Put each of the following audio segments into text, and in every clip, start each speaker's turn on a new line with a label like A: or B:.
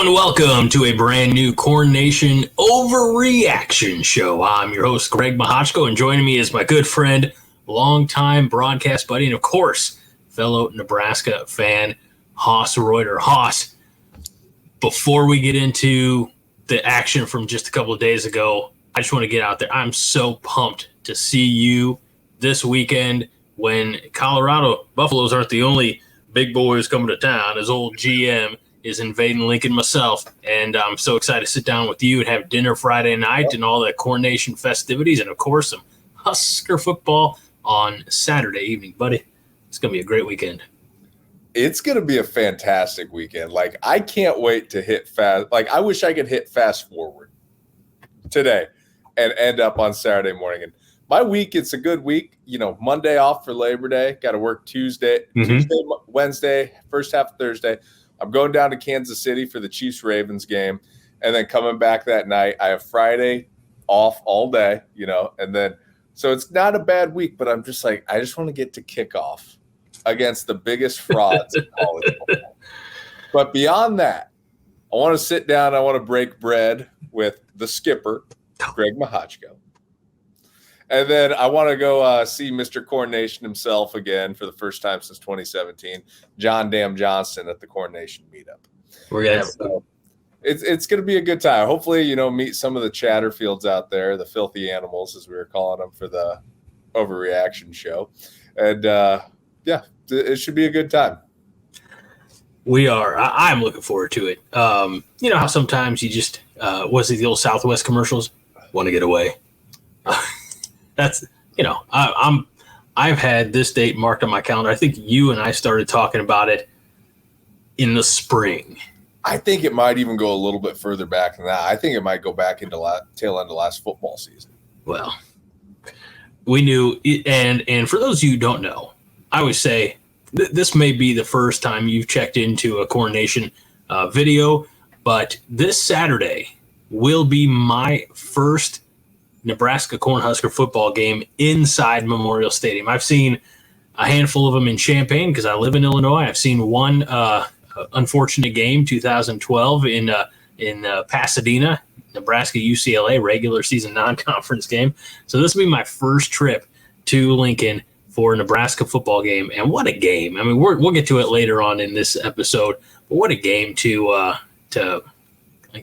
A: and welcome to a brand new CornNation Overreaction show. I'm your host, Greg Mahochko, and joining me is my good friend, longtime broadcast buddy, and of course, fellow Nebraska fan, Haas Reuter. Haas, before we get into the action from just a couple of days ago, I just want to get out there. I'm so pumped to see you this weekend when Colorado Buffaloes aren't the only big boys coming to town. As old GM is invading Lincoln myself, and I'm so excited to sit down with you and have dinner Friday night and all the CornNation festivities, and of course some Husker football on Saturday evening, buddy. It's gonna be a great weekend.
B: It's gonna be a fantastic weekend. Like, I can't wait to hit fast. Like, I wish I could hit fast forward today and end up on Saturday morning. And my week, it's a good week. You know, Monday off for Labor Day. Got to work Tuesday, Wednesday, first half of Thursday. I'm going down to Kansas City for the Chiefs-Ravens game, and then coming back that night. I have Friday off all day, you know, and then so it's not a bad week, but I'm just like, I just want to get to kickoff against the biggest frauds in college football. But beyond that, I want to sit down. I want to break bread with the skipper, Greg Mahochko. And then I want to go see Mr. CornNation himself again for the first time since 2017, John Johnson at the CornNation meetup.
A: We're gonna
B: it's going to be a good time. Hopefully, you know, meet some of the Chatterfields out there, the filthy animals, as we were calling them for the Overreaction show. And, yeah, it should be a good time.
A: We are. I'm looking forward to it. You know how sometimes you just was it the old Southwest commercials? Want to get away. That's, you know, I've had this date marked on my calendar. I think you and I started talking about it in the spring.
B: I think it might even go a little bit further back than that. I think it might go back into tail end of last football season.
A: Well, we knew, and for those of you who don't know, I always say this may be the first time you've checked into a CornNation video, but this Saturday will be my first Nebraska Cornhusker football game inside Memorial Stadium. I've seen a handful of them in Champaign because I live in Illinois. I've seen one unfortunate game, 2012 in Pasadena, Nebraska UCLA regular season non-conference game. So this will be my first trip to Lincoln for a Nebraska football game, and what a game! I mean, we'll get to it later on in this episode, but what a game to.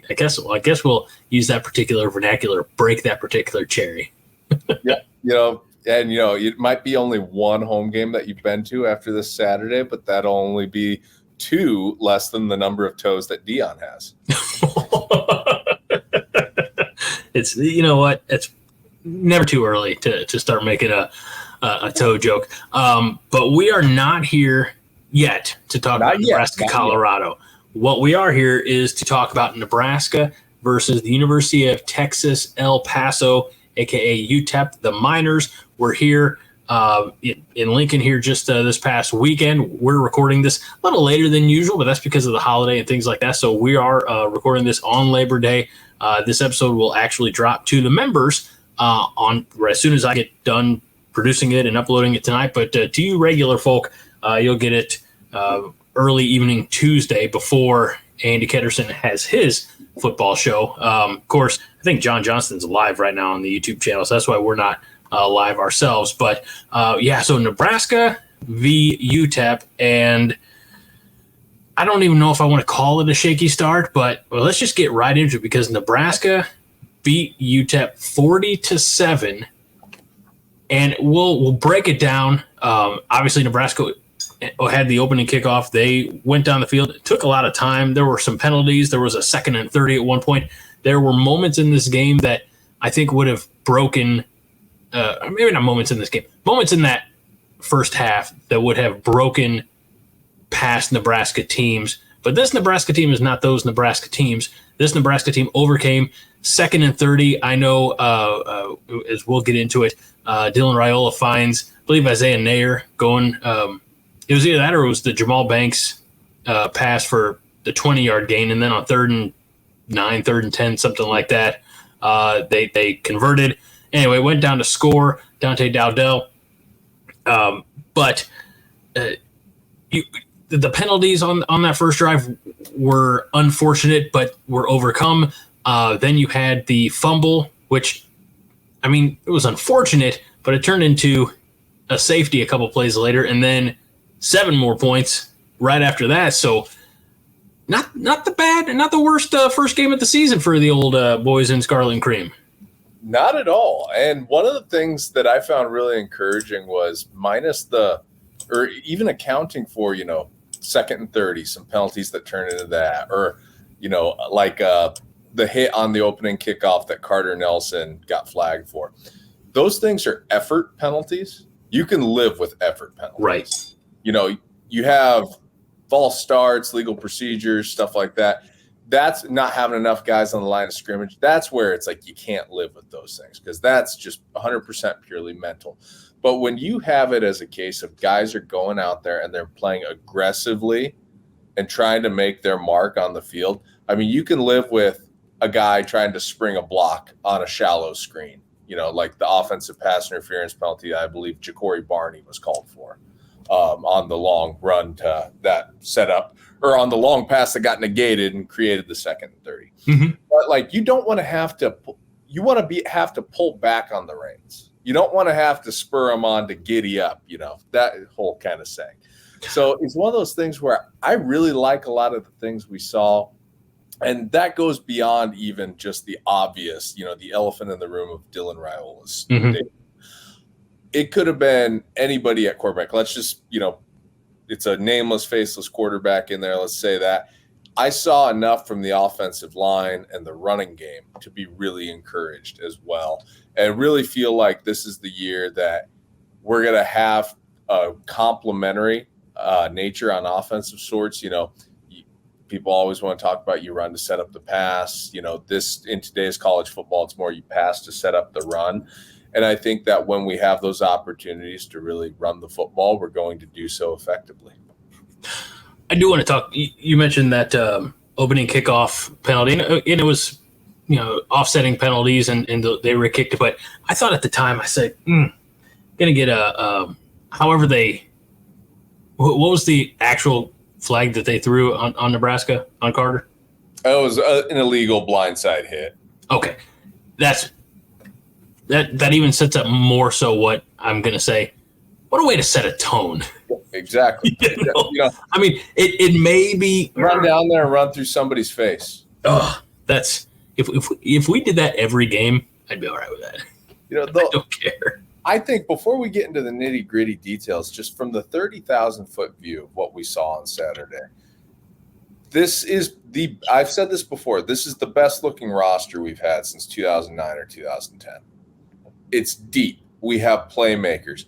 A: I guess we'll use that particular vernacular, break that particular cherry.
B: Yeah, you know, and, you know, it might be only one home game that you've been to after this Saturday, but that'll only be 2 less than the number of toes that Dion has.
A: It's, you know what? It's never too early to start making a toe joke. But we are not here yet to talk about Nebraska, Colorado. What we are here is to talk about Nebraska versus the University of Texas, El Paso, a.k.a. UTEP, the Miners. We're here in Lincoln here just this past weekend. We're recording this a little later than usual, but that's because of the holiday and things like that. So we are recording this on Labor Day. This episode will actually drop to the members as soon as I get done producing it and uploading it tonight. But to you regular folk, you'll get it early evening Tuesday before Andy Ketterson has his football show. Of course, I think John Johnston's live right now on the YouTube channel, so that's why we're not live ourselves. But so Nebraska v. UTEP, and I don't even know if I want to call it a shaky start, but let's just get right into it because Nebraska beat UTEP 40-7, and we'll break it down. Obviously, Nebraska had the opening kickoff. They went down the field. It took a lot of time. There were some penalties. There was a 2nd and 30 at one point. There were moments in this game that I think would have broken maybe not moments in this game, moments in that first half that would have broken past Nebraska teams. But this Nebraska team is not those Nebraska teams. This Nebraska team overcame 2nd and 30. I know, as we'll get into it, Dylan Raiola finds, I believe, Isaiah Neyor going it was either that or it was the Jahmal Banks pass for the 20-yard gain, and then on 3rd and 9, 3rd and 10, something like that, they converted. Anyway, went down to score, Dante Dowdell. But the penalties on that first drive were unfortunate, but were overcome. Then you had the fumble, which, I mean, it was unfortunate, but it turned into a safety a couple plays later, and then 7 more points right after that. So not the worst first game of the season for the old boys in Scarlet and Cream.
B: Not at all. And one of the things that I found really encouraging was or even accounting for, 2nd and 30, some penalties that turn into that, or, like the hit on the opening kickoff that Carter Nelson got flagged for. Those things are effort penalties. You can live with effort penalties.
A: Right.
B: You have false starts, legal procedures, stuff like that. That's not having enough guys on the line of scrimmage. That's where it's like you can't live with those things, because that's just 100% purely mental. But when you have it as a case of guys are going out there and they're playing aggressively and trying to make their mark on the field, I mean, you can live with a guy trying to spring a block on a shallow screen, like the offensive pass interference penalty I believe Ja'Cory Barney was called for on the long run to that setup, or on the long pass that got negated and created the 2nd and 30. Mm-hmm. But you don't want to have to pull back on the reins. You don't want to have to spur them on to giddy up, that whole kind of saying. So it's one of those things where I really like a lot of the things we saw. And that goes beyond even just the obvious, the elephant in the room of Dylan Raiola's. Mm-hmm. It could have been anybody at quarterback. Let's just, it's a nameless, faceless quarterback in there. Let's say that. I saw enough from the offensive line and the running game to be really encouraged as well, and really feel like this is the year that we're going to have a complementary nature on offensive sorts. People always want to talk about you run to set up the pass. This in today's college football, it's more you pass to set up the run. And I think that when we have those opportunities to really run the football, we're going to do so effectively.
A: I do want to talk. You mentioned that opening kickoff penalty, and it was, offsetting penalties, and they were kicked it. But I thought at the time, I said, going to get however what was the actual flag that they threw on Nebraska, on Carter?
B: Oh, it was an illegal blindside hit.
A: Okay. That even sets up more so what I'm going to say. What a way to set a tone.
B: Exactly.
A: I mean, it may be
B: run down there and run through somebody's face.
A: Oh, that's if we did that every game, I'd be all right with that. I don't care.
B: I think before we get into the nitty gritty details, just from the 30,000 foot view of what we saw on Saturday, I've said this before, this is the best looking roster we've had since 2009 or 2010. It's deep. We have playmakers.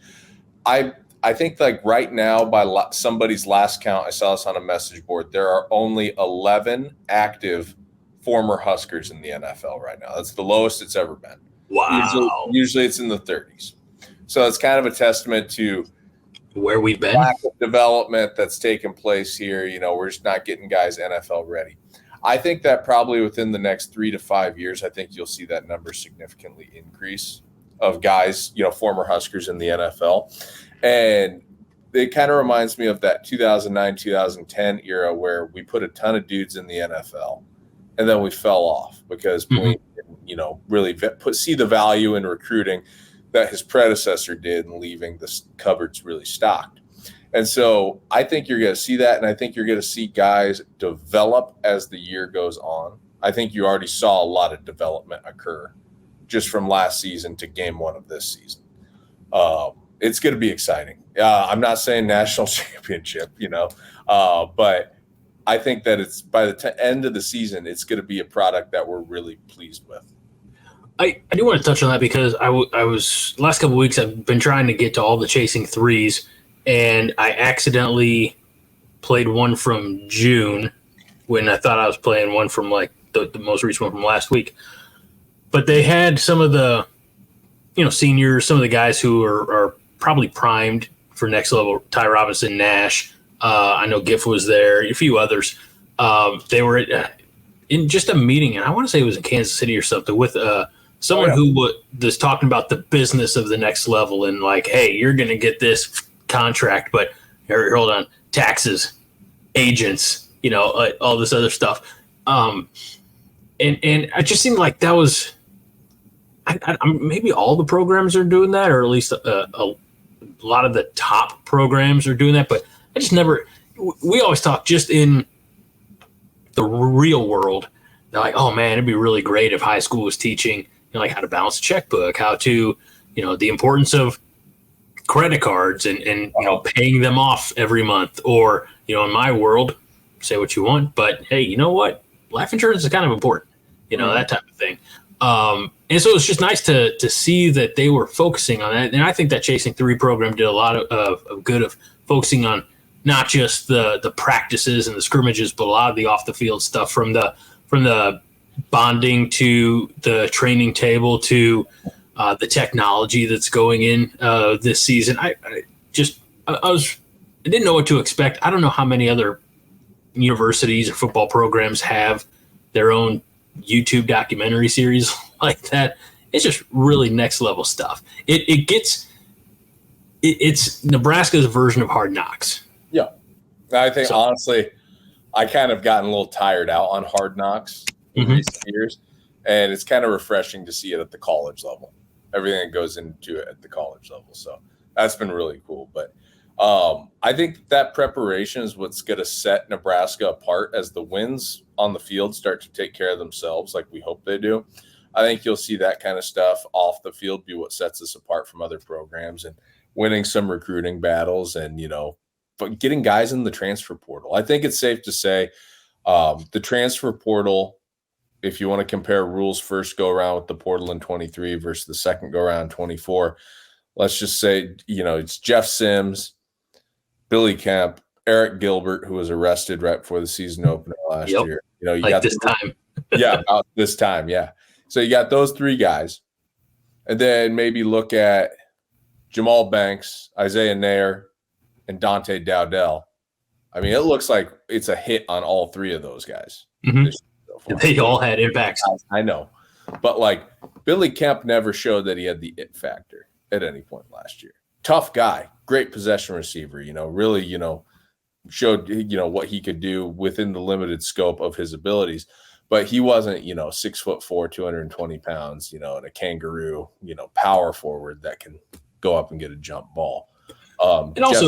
B: I think right now, by somebody's last count, I saw this on a message board, there are only 11 active former Huskers in the NFL right now. That's the lowest it's ever been.
A: Wow.
B: Usually it's in the 30s. So it's kind of a testament to
A: where we've been.
B: Lack of development that's taken place here. We're just not getting guys NFL ready. I think that probably within the next 3 to 5 years, I think you'll see that number significantly increase of guys, former Huskers in the NFL. And it kind of reminds me of that 2009, 2010 era where we put a ton of dudes in the NFL and then we fell off because we didn't, really see the value in recruiting that his predecessor did and leaving the cupboards really stocked. And so I think you're going to see that, and I think you're going to see guys develop as the year goes on. I think you already saw a lot of development occur just from last season to game 1 of this season. It's going to be exciting. I'm not saying national championship, but I think that it's by the end of the season, it's going to be a product that we're really pleased with.
A: I do want to touch on that because I was last couple of weeks I've been trying to get to all the chasing threes, and I accidentally played one from June when I thought I was playing one from the most recent one from last week. But they had some of the seniors, some of the guys who are probably primed for next level. Ty Robinson, Nash. I know Giff was there. A few others. They were in just a meeting, and I want to say it was in Kansas City or something, with someone who was talking about the business of the next level and hey, you're going to get this contract, but here, hold on, taxes, agents, all this other stuff. And it just seemed like that was maybe all the programs are doing that, or at least a lot of the top programs are doing that. But I just never. We always talk just in the real world. They're like, oh man, it'd be really great if high school was teaching, like how to balance a checkbook, how to, the importance of credit cards and paying them off every month, or in my world, say what you want, but hey, you know what, life insurance is kind of important, that type of thing. And so it's just nice to see that they were focusing on that, and I think that Chasing 3 program did a lot of good of focusing on not just the practices and the scrimmages, but a lot of the off the field stuff, from the bonding to the training table to the technology that's going in this season. I didn't know what to expect. I don't know how many other universities or football programs have their own YouTube documentary series like that. It's just really next level stuff. It's Nebraska's version of Hard Knocks.
B: Yeah. I think honestly, I kind of gotten a little tired out on Hard Knocks in recent years, and it's kind of refreshing to see it at the college level. Everything that goes into it at the college level. So that's been really cool. But I think that preparation is what's going to set Nebraska apart as the wins on the field start to take care of themselves, like we hope they do. I think you'll see that kind of stuff off the field be what sets us apart from other programs, and winning some recruiting battles and, but getting guys in the transfer portal. I think it's safe to say the transfer portal, if you want to compare rules first go around with the portal in 23 versus the second go around in 24, let's just say, it's Jeff Sims, Billy Kemp, Eric Gilbert, who was arrested right before the season opener last year. You
A: like
B: got
A: this time.
B: Yeah, about this time. Yeah. So you got those 3 guys. And then maybe look at Jahmal Banks, Isaiah Neyor, and Dante Dowdell. I mean, it looks like it's a hit on all 3 of those guys.
A: They all had impacts.
B: I know. But like Billy Kemp never showed that he had the it factor at any point last year. Tough guy, great possession receiver, really, showed, what he could do within the limited scope of his abilities. But he wasn't, 6'4", 220 pounds, and a kangaroo, power forward that can go up and get a jump ball.
A: And also,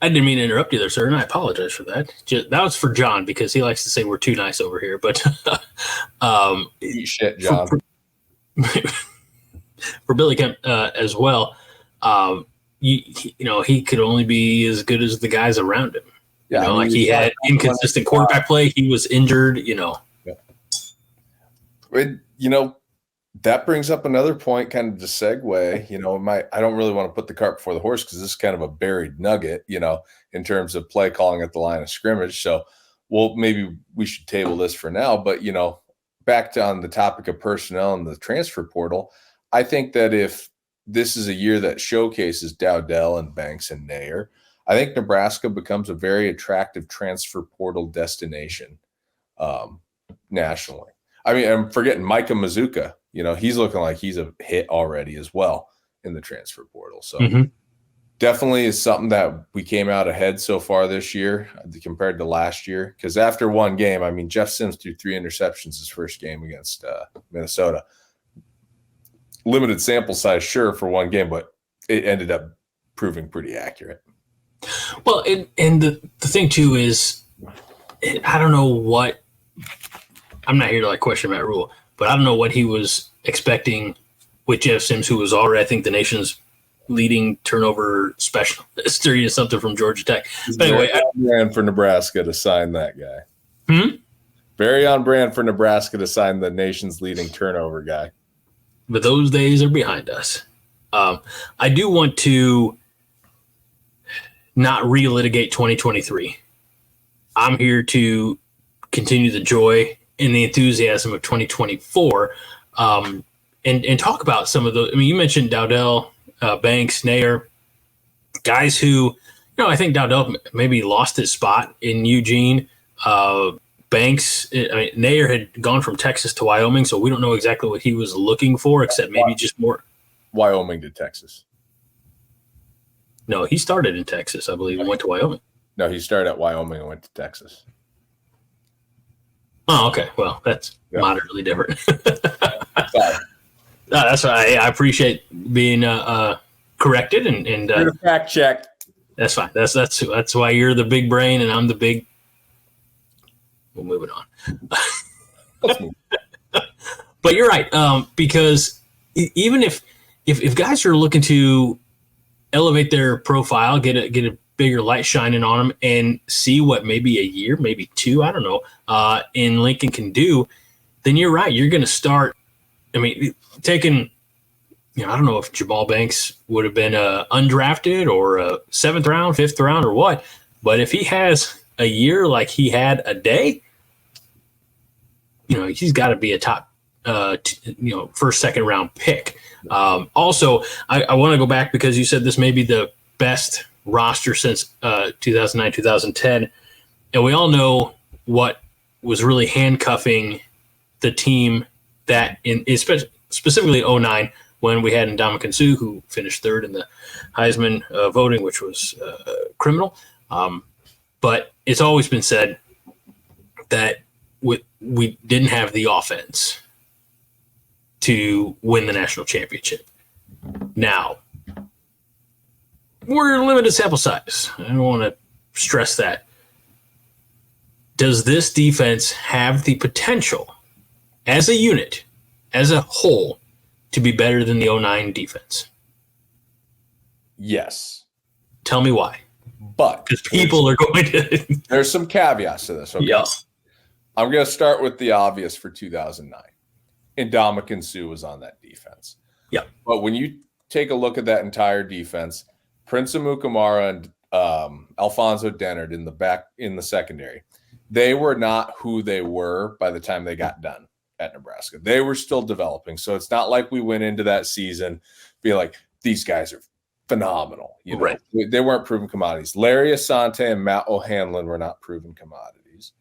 A: I didn't mean to interrupt you there, sir, and I apologize for that. That was for John, because he likes to say we're too nice over here. But
B: eat shit, John.
A: For Billy Kemp as well, he could only be as good as the guys around him. Yeah, he had inconsistent quarterback play. He was injured.
B: Yeah. That brings up another point, kind of to segue. I don't really want to put the cart before the horse, because this is kind of a buried nugget, in terms of play calling at the line of scrimmage. So, maybe we should table this for now. But back on the topic of personnel and the transfer portal, I think that if this is a year that showcases Dowdell and Banks and Neyor, I think Nebraska becomes a very attractive transfer portal destination nationally. I mean, I'm forgetting Micah Mazuka. He's looking like he's a hit already as well in the transfer portal. So definitely is something that we came out ahead so far this year compared to last year. Because after one game, I mean, Jeff Sims threw 3 interceptions his first game against Minnesota. Limited sample size, sure, for one game, but it ended up proving pretty accurate.
A: Well, and the thing too is, I don't know what – I'm not here to question Matt Rule, but I don't know what he was expecting with Jeff Sims, who was already, I think, the nation's leading turnover specialist, or something from Georgia Tech. But anyway,
B: very on brand for Nebraska to sign that guy. Very on brand for Nebraska to sign the nation's leading turnover guy.
A: But those days are behind us. I do want to not relitigate 2023. I'm here to continue the joy and the enthusiasm of 2024, and talk about some of those. I mean, you mentioned Dowdell, Banks, Neyor, guys who, I think Dowdell maybe lost his spot in Eugene. Banks, Neyor had gone from Texas to Wyoming, so we don't know exactly what he was looking for, except maybe just more.
B: Wyoming to Texas.
A: No, he started in Texas, I believe, and went to Wyoming.
B: No, he started at Wyoming and went to Texas.
A: Oh, okay. Well, that's moderately different.
B: Sorry.
A: That's why I appreciate being corrected and
B: you're fact checked.
A: That's fine. That's why you're the big brain and I'm the big. We'll move it on. But you're right, because even if guys are looking to elevate their profile, get a bigger light shining on them, and see what maybe a year, maybe two, I don't know, in Lincoln can do, then you're right. You're going to start. I mean, taking. I don't know if Jahmal Banks would have been undrafted or a 7th round, 5th round, or what. But if he has a year like he had a day, he's got to be a top, first, second round pick. Also, I want to go back because you said this may be the best roster since 2009, 2010. And we all know what was really handcuffing the team that specifically 2009, when we had Ndamukong Suh, who finished 3rd in the Heisman voting, which was criminal. But it's always been said that we didn't have the offense to win the national championship. Now, we're a limited sample size. I don't want to stress that. Does this defense have the potential as a unit, as a whole, to be better than the 2009 defense?
B: Yes.
A: Tell me why.
B: But
A: because people are going to.
B: There's some caveats to this. Okay.
A: Yeah.
B: I'm going to start with the obvious for 2009. Ndamukong Suh was on that defense.
A: Yeah.
B: But when you take a look at that entire defense, Prince Amukamara and Alfonso Dennard in the secondary, they were not who they were by the time they got done at Nebraska. They were still developing. So it's not like we went into that season be like, these guys are phenomenal.
A: Right.
B: They weren't proven commodities. Larry Asante and Matt O'Hanlon were not proven commodities.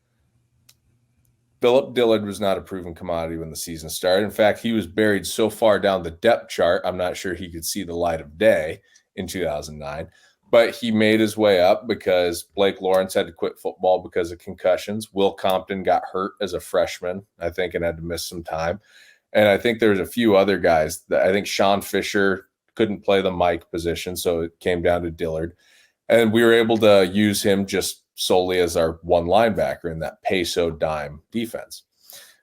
B: Philip Dillard was not a proven commodity when the season started. In fact, he was buried so far down the depth chart, I'm not sure he could see the light of day in 2009. But he made his way up because Blake Lawrence had to quit football because of concussions. Will Compton got hurt as a freshman, I think, and had to miss some time. And I think there's a few other guys that I think Sean Fisher couldn't play the Mike position, so it came down to Dillard. And we were able to use him just solely as our one linebacker in that Paso dime defense.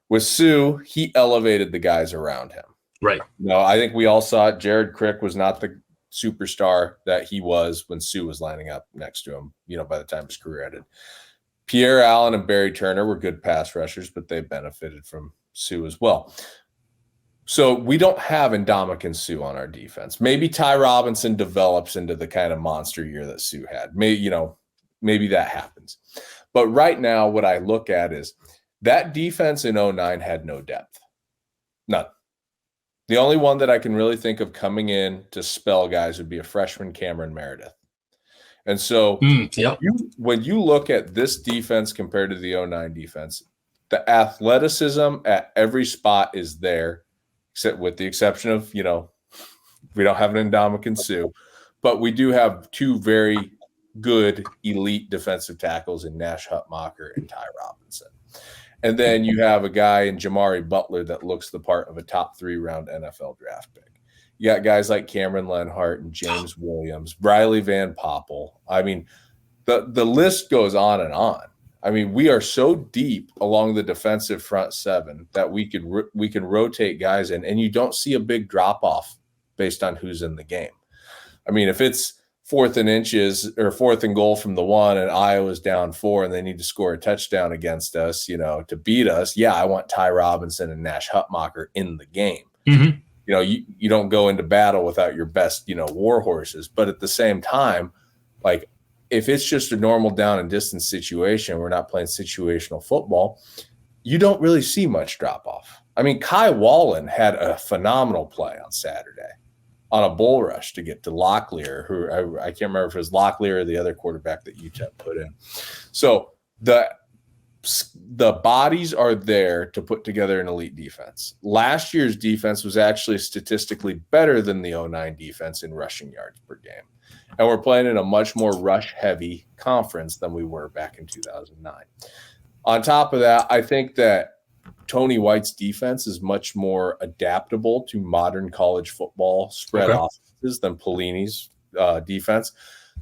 B: With Suh, he elevated the guys around him.
A: Right.
B: I think we all saw it. Jared Crick was not the superstar that he was when Suh was lining up next to him, by the time his career ended. Pierre Allen and Barry Turner were good pass rushers, but they benefited from Suh as well. So we don't have Ndamukong Suh on our defense. Maybe Ty Robinson develops into the kind of monster year that Suh had. Maybe that happens. But right now, what I look at is that defense in 2009 had no depth. None. The only one that I can really think of coming in to spell guys would be a freshman, Cameron Meredith. And so when you look at this defense compared to the 2009 defense, the athleticism at every spot is there, except with the exception of, we don't have an Ndamukong Suh, but we do have two very good elite defensive tackles in Nash Hutmacher and Ty Robinson. And then you have a guy in Jamari Butler that looks the part of a top 3-round NFL draft pick. You got guys like Cameron Lenhart and James Williams, Briley Van Poppel. I mean, the list goes on and on. I mean, we are so deep along the defensive front seven that we can rotate guys in, and you don't see a big drop off based on who's in the game. I mean, if it's 4th and inches or 4th and goal from the 1 and Iowa's down 4 and they need to score a touchdown against us, to beat us. Yeah, I want Ty Robinson and Nash Hutmacher in the game.
A: Mm-hmm.
B: You don't go into battle without your best, war horses. But at the same time, like if it's just a normal down and distance situation, we're not playing situational football, you don't really see much drop off. I mean, Kai Wallen had a phenomenal play on Saturday on a bull rush to get to Locklear, who I can't remember if it was Locklear or the other quarterback that UTEP put in. So the bodies are there to put together an elite defense. Last year's defense was actually statistically better than the 09 defense in rushing yards per game. And we're playing in a much more rush-heavy conference than we were back in 2009. On top of that, I think that Tony White's defense is much more adaptable to modern college football spread offenses than Pelini's defense.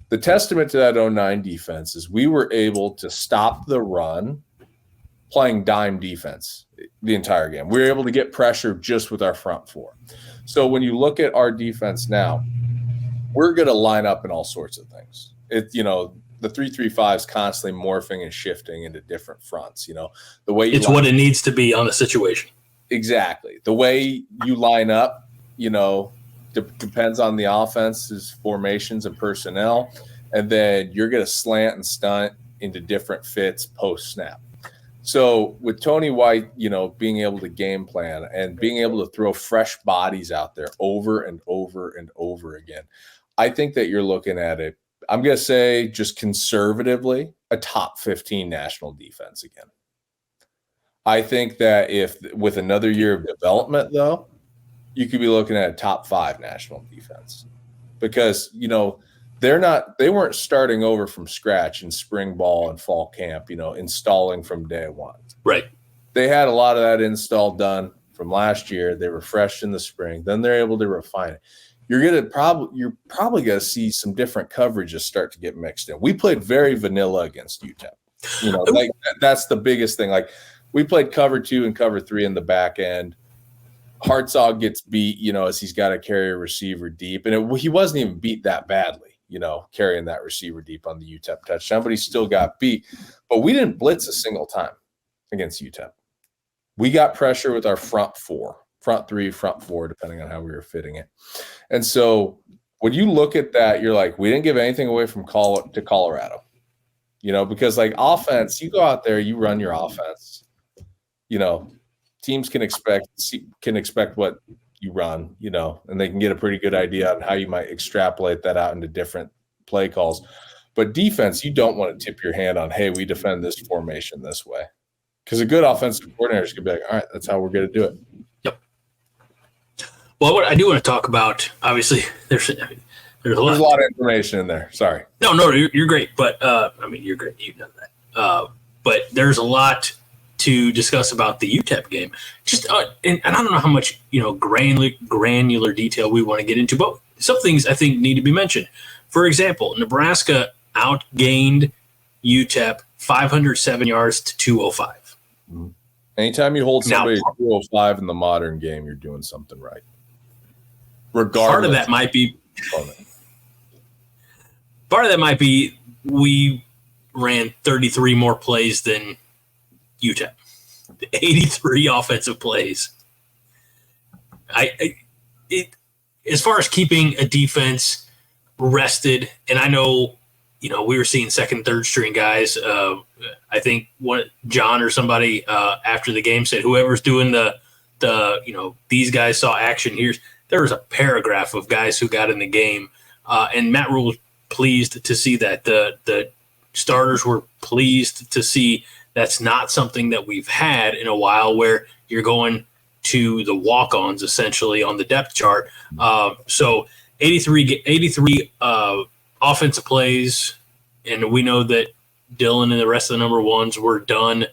B: The testament to that 09 defense is we were able to stop the run playing dime defense the entire game. We were able to get pressure just with our front four. So when you look at our defense now, we're going to line up in all sorts of things. The 3-3-5 is constantly morphing and shifting into different fronts. The way
A: it's what it needs to be on the situation.
B: Exactly. The way you line up, depends on the offense's formations and personnel, and then you're going to slant and stunt into different fits post snap. So with Tony White, being able to game plan and being able to throw fresh bodies out there over and over and over again, I think that you're looking at it, I'm going to say just conservatively, a top 15 national defense again. I think that if with another year of development, though, you could be looking at a top 5 national defense because, they weren't starting over from scratch in spring ball and fall camp, installing from day one.
A: Right.
B: They had a lot of that install done from last year. They refreshed in the spring. Then they're able to refine it. You're probably going to see some different coverages start to get mixed in. We played very vanilla against UTEP. That's the biggest thing. Like we played cover 2 and cover 3 in the back end. Hartzog gets beat, as he's got to carry a receiver deep. And he wasn't even beat that badly, carrying that receiver deep on the UTEP touchdown, but he still got beat. But we didn't blitz a single time against UTEP. We got pressure with our front 3, front 4, depending on how we were fitting it. And so when you look at that, you're like, we didn't give anything away from to Colorado, because like offense, you go out there, you run your offense, teams can expect what you run, and they can get a pretty good idea on how you might extrapolate that out into different play calls. But defense, you don't want to tip your hand on, hey, we defend this formation this way. Because a good offensive coordinator is going to be like, all right, that's how we're going to do it.
A: Yep. Well, what I do want to talk about, obviously, there's a lot of information in there. Sorry. No, you're great. But, you're great. You know that. But there's a lot to discuss about the UTEP game. Just and I don't know how much granular detail we want to get into, but some things I think need to be mentioned. For example, Nebraska outgained UTEP 507 yards to 205.
B: Mm-hmm. Anytime you hold somebody to 205 in the modern game, you're doing something right. Regardless, part of that might be we ran 33 more plays than UTEP, 83 offensive plays. As far as keeping a defense rested, and I know, we were seeing second, third string guys. I think John or somebody after the game said, whoever's doing these guys saw action. There was a paragraph of guys who got in the game, and Matt Rhule was pleased to see that. The starters were pleased to see. That's not something that we've had in a while where you're going to the walk-ons essentially on the depth chart. So 83 offensive plays, and we know that Dylan and the rest of the number ones were done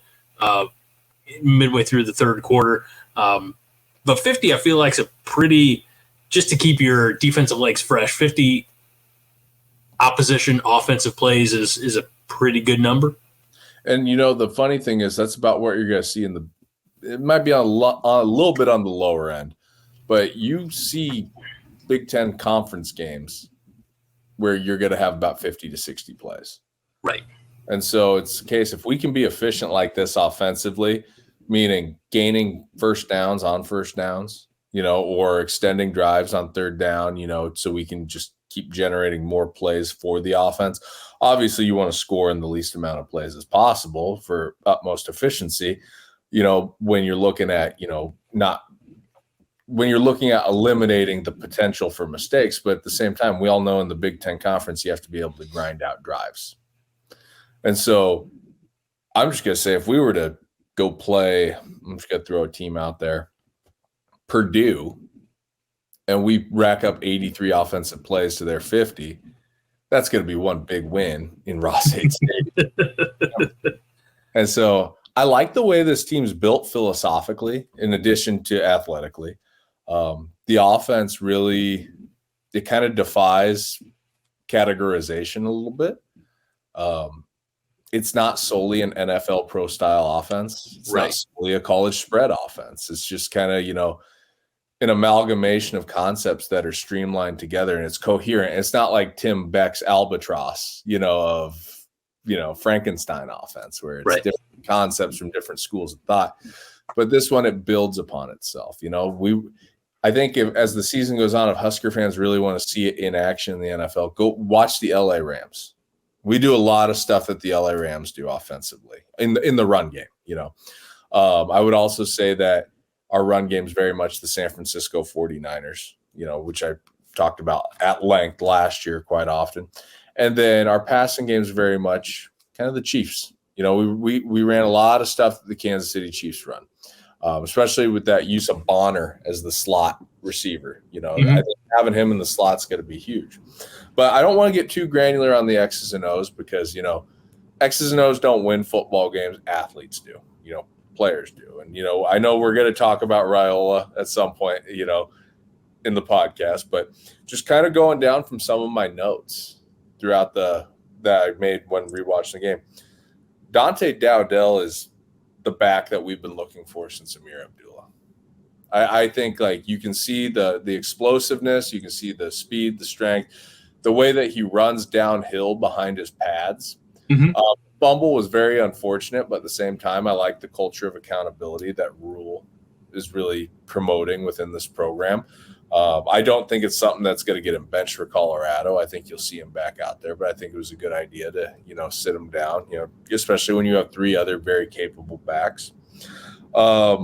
B: midway through the third quarter. But 50, I feel like, is a pretty, just to keep your defensive legs fresh, 50 opposition offensive plays is a pretty good number. And, the funny thing is that's about what you're going to see it might be on a little bit on the lower end, but you see Big Ten conference games where you're going to have about 50 to 60 plays.
A: Right.
B: And so it's the case, if we can be efficient like this offensively, meaning gaining first downs on first downs, or extending drives on third down, so we can just keep generating more plays for the offense. Obviously, you want to score in the least amount of plays as possible for utmost efficiency. When you're looking at, when you're looking at eliminating the potential for mistakes, but at the same time, we all know in the Big Ten Conference, you have to be able to grind out drives. And so I'm just going to say if we were to go play, I'm just going to throw a team out there, Purdue, and we rack up 83 offensive plays to their 50, that's going to be one big win in Ross-Ade Stadium. And so I like the way this team's built philosophically in addition to athletically. The offense really, it kind of defies categorization a little bit. It's not solely an NFL pro style offense. It's not solely a college spread offense. It's just kind of, an amalgamation of concepts that are streamlined together and it's coherent. It's not like Tim Beck's albatross, of Frankenstein offense where it's different concepts from different schools of thought. But this one, it builds upon itself. I think as the season goes on, if Husker fans really want to see it in action in the NFL, go watch the LA Rams. We do a lot of stuff that the LA Rams do offensively in the run game. I would also say that our run game is very much the San Francisco 49ers, which I talked about at length last year quite often. And then our passing game is very much kind of the Chiefs. We ran a lot of stuff that the Kansas City Chiefs run, especially with that use of Bonner as the slot receiver. I think having him in the slot is going to be huge. But I don't want to get too granular on the X's and O's because, X's and O's don't win football games. Athletes do, players do. And, I know we're going to talk about Raiola at some point, in the podcast, but just kind of going down from some of my notes throughout that I made when rewatching the game. Dante Dowdell is the back that we've been looking for since Amir Abdullah. I think you can see the explosiveness, you can see the speed, the strength, the way that he runs downhill behind his pads. Fumble was very unfortunate, but at the same time, I like the culture of accountability that Rule is really promoting within this program. I don't think it's something that's going to get him benched for Colorado. I think you'll see him back out there, but I think it was a good idea to, sit him down, especially when you have three other very capable backs. I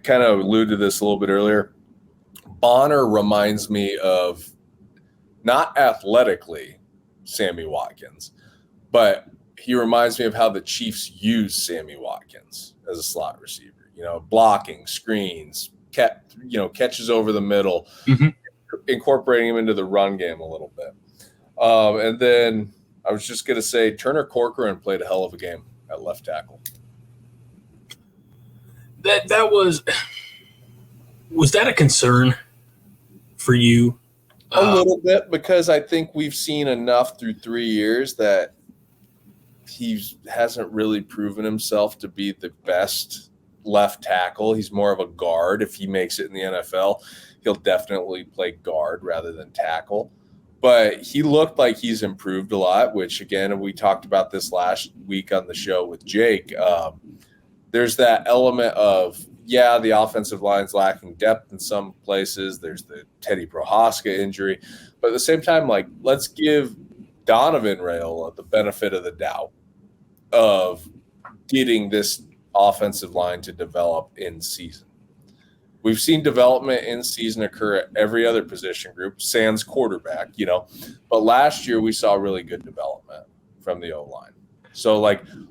B: kind of alluded to this a little bit earlier. Bonner reminds me of, not athletically, Sammy Watkins, but he reminds me of how the Chiefs use Sammy Watkins as a slot receiver, blocking, screens, catches over the middle, incorporating him into the run game a little bit. And then I was just going to say Turner Corcoran played a hell of a game at left tackle.
A: That was that a concern for you?
B: A little bit, because I think we've seen enough through 3 years that he hasn't really proven himself to be the best left tackle. He's more of a guard. If he makes it in the NFL, he'll definitely play guard rather than tackle. But he looked like he's improved a lot, which, again, we talked about this last week on the show with Jake. There's that element of, the offensive line's lacking depth in some places. There's the Teddy Prohaska injury. But at the same time, let's give Donovan Raiola the benefit of the doubt of getting this offensive line to develop in season. We've seen development in season occur at every other position group, sans quarterback, But last year we saw really good development from the O-line. So,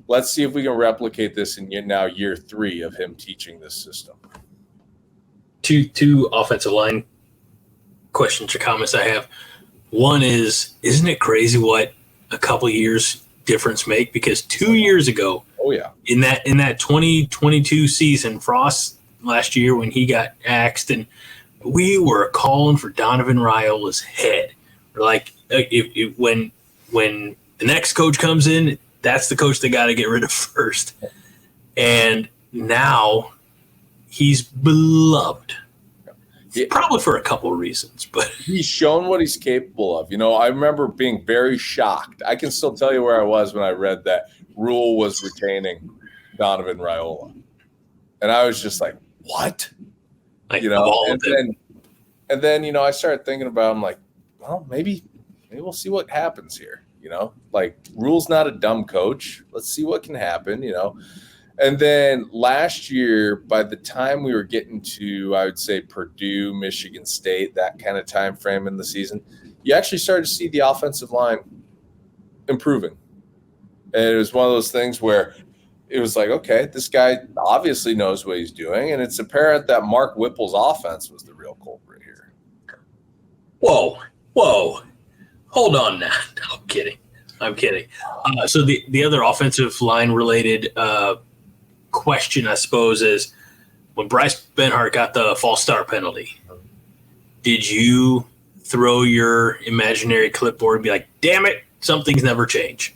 B: let's see if we can replicate this in now year 3 of him teaching this system.
A: Two offensive line questions or comments I have. One is, isn't it crazy what a couple years difference make? Because 2 years ago, in that 2022 season, Frost last year when he got axed, and we were calling for Donovan Raiola's head. We're like, when the next coach comes in, that's the coach they got to get rid of first. And now he's beloved. Probably for a couple of reasons, but
B: he's shown what he's capable of. I remember being very shocked. I can still tell you where I was when I read that Rule was retaining Donovan Raiola. And I was just like, what? And then, I started thinking about, I'm like, well, maybe we'll see what happens here. Rule's not a dumb coach. Let's see what can happen, And then last year, by the time we were getting to, I would say, Purdue, Michigan State, that kind of time frame in the season, you actually started to see the offensive line improving. And it was one of those things where it was like, okay, this guy obviously knows what he's doing, and it's apparent that Mark Whipple's offense was the real culprit here.
A: Whoa. Hold on now. No, I'm kidding. So the other offensive line related question, I suppose, is when Bryce Benhart got the false start penalty, did you throw your imaginary clipboard and be like, damn it, some things never change?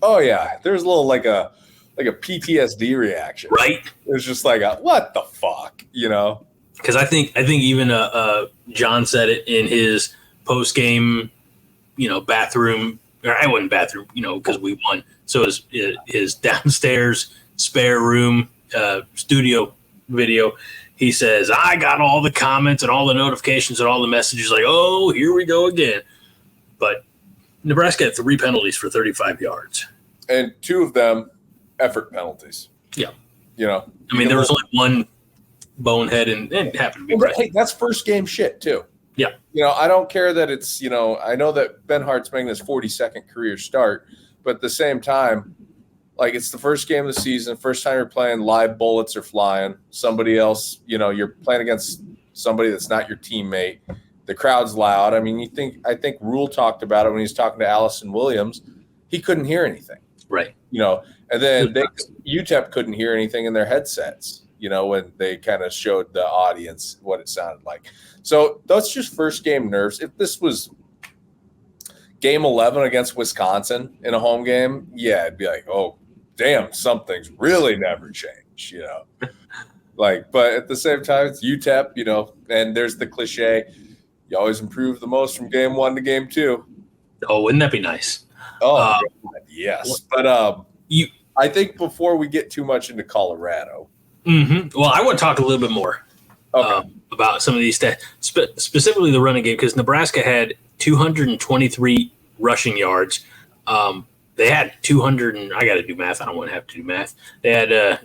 B: Oh, yeah. There's a little like a PTSD reaction.
A: Right?
B: It was just like, what the fuck, you know?
A: Because I think even John said it in his post-game, bathroom, or I wasn't bathroom, because we won. So his downstairs spare room studio video, he says, I got all the comments and all the notifications and all the messages like, oh, here we go again. But Nebraska had 3 penalties for 35 yards.
B: And 2 of them effort penalties.
A: Yeah.
B: I
A: mean, there was only one bonehead, and it happened to be
B: hey, that's first game shit, too.
A: Yeah.
B: I don't care that it's, I know that Benhart's making his 42nd career start, but at the same time, like, it's the first game of the season, first time you're playing, live bullets are flying. Somebody else, you're playing against somebody that's not your teammate. The crowd's loud. I mean, I think Rule talked about it when he was talking to Allison Williams. He couldn't hear anything.
A: Right.
B: And then UTEP couldn't hear anything in their headsets, when they kind of showed the audience what it sounded like. So that's just first game nerves. If this was game 11 against Wisconsin in a home game, yeah, it'd be like, oh, damn, something's really never changed, but at the same time, it's UTEP, and there's the cliche, you always improve the most from game 1 to game 2.
A: Oh, wouldn't that be nice?
B: Oh, God, yes. But I think before we get too much into Colorado.
A: Mm-hmm. Well, I want to talk a little bit more about some of these stats, specifically the running game, because Nebraska had 223 rushing yards. They had 200, and I got to do math. I don't want to have to do math. They had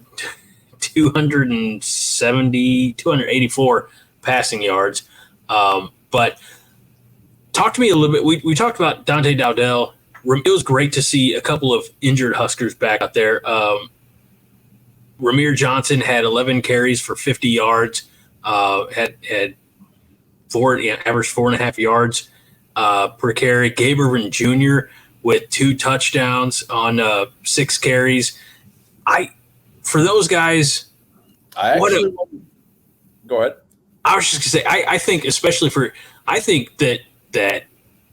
A: 284 passing yards. But talk to me a little bit. We talked about Dante Dowdell. It was great to see a couple of injured Huskers back out there. Rahmir Johnson had 11 carries for 50 yards, had averaged 4.5 yards per carry. Gabe Ervin Jr. with 2 touchdowns on 6 carries. For those guys,
B: go ahead.
A: I was just gonna say, I think especially I think that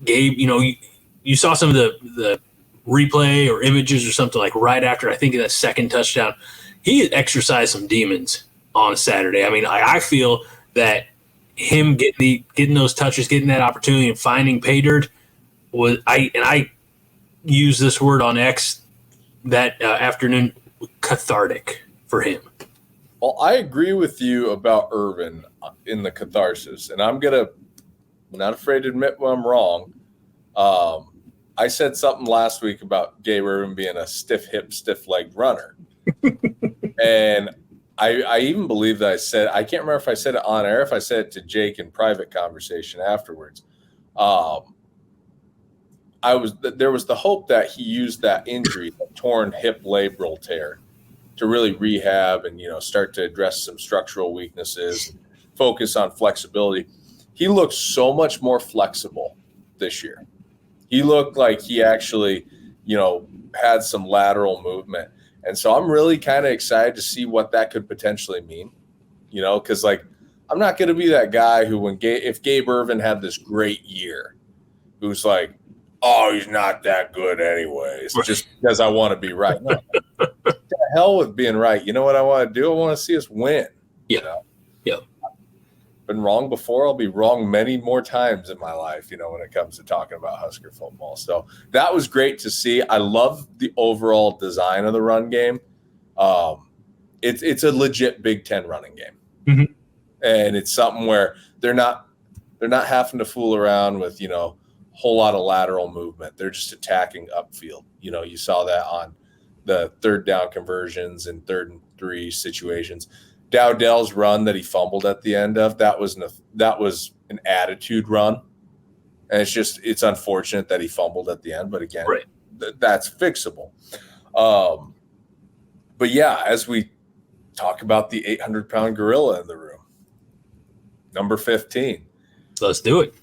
A: Gabe, you saw some of the replay or images or something like right after, I think, that second touchdown, he exercised some demons on Saturday. I mean, I feel that him getting those touches, getting that opportunity, and finding pay dirt was I used this word on X that afternoon, cathartic for him.
B: Well, I agree with you about Ervin in the catharsis, and I'm not afraid to admit when I'm wrong. I said something last week about Gabe Ervin being a stiff-hipped, stiff-legged runner. And I even believe that I can't remember if I said it on air, if I said it to Jake in private conversation afterwards. There was the hope that he used that injury, the torn hip labral tear, to really rehab and, start to address some structural weaknesses, focus on flexibility. He looked so much more flexible this year. He looked like he actually, had some lateral movement. And so I'm really kind of excited to see what that could potentially mean, because I'm not going to be that guy who if Gabe Ervin had this great year, who's like, oh, he's not that good anyways, just because I want to be right. No, to hell with being right. You know what I want to do? I want to see us win.
A: Yeah. Yeah.
B: Been wrong before. I'll be wrong many more times in my life, when it comes to talking about Husker football. So that was great to see. I love the overall design of the run game. It's a legit Big Ten running game.
A: Mm-hmm.
B: And it's something where they're not having to fool around with, whole lot of lateral movement. They're just attacking upfield. You saw that on the 3rd down conversions and 3rd and 3 situations. Dowdell's run that he fumbled at the end of, that was an attitude run. And it's unfortunate that he fumbled at the end, but again,
A: right.
B: That's fixable. But yeah, as we talk about the 800-pound gorilla in the room, number 15.
A: Let's do it.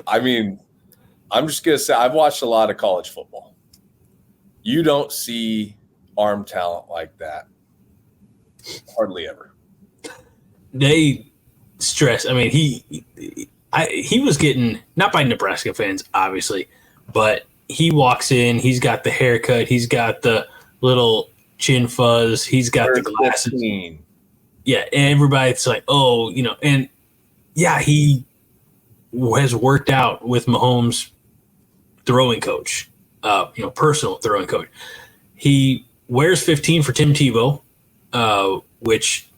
B: I mean, I'm just going to say I've watched a lot of college football. You don't see arm talent like that hardly ever.
A: They stress. I mean, he was getting, not by Nebraska fans, obviously, but he walks in, he's got the haircut, he's got the little chin fuzz, he's got the glasses. 15. Yeah, and everybody's like, oh, and yeah, he has worked out with Mahomes' throwing coach, personal throwing coach. He wears 15 for Tim Tebow, which,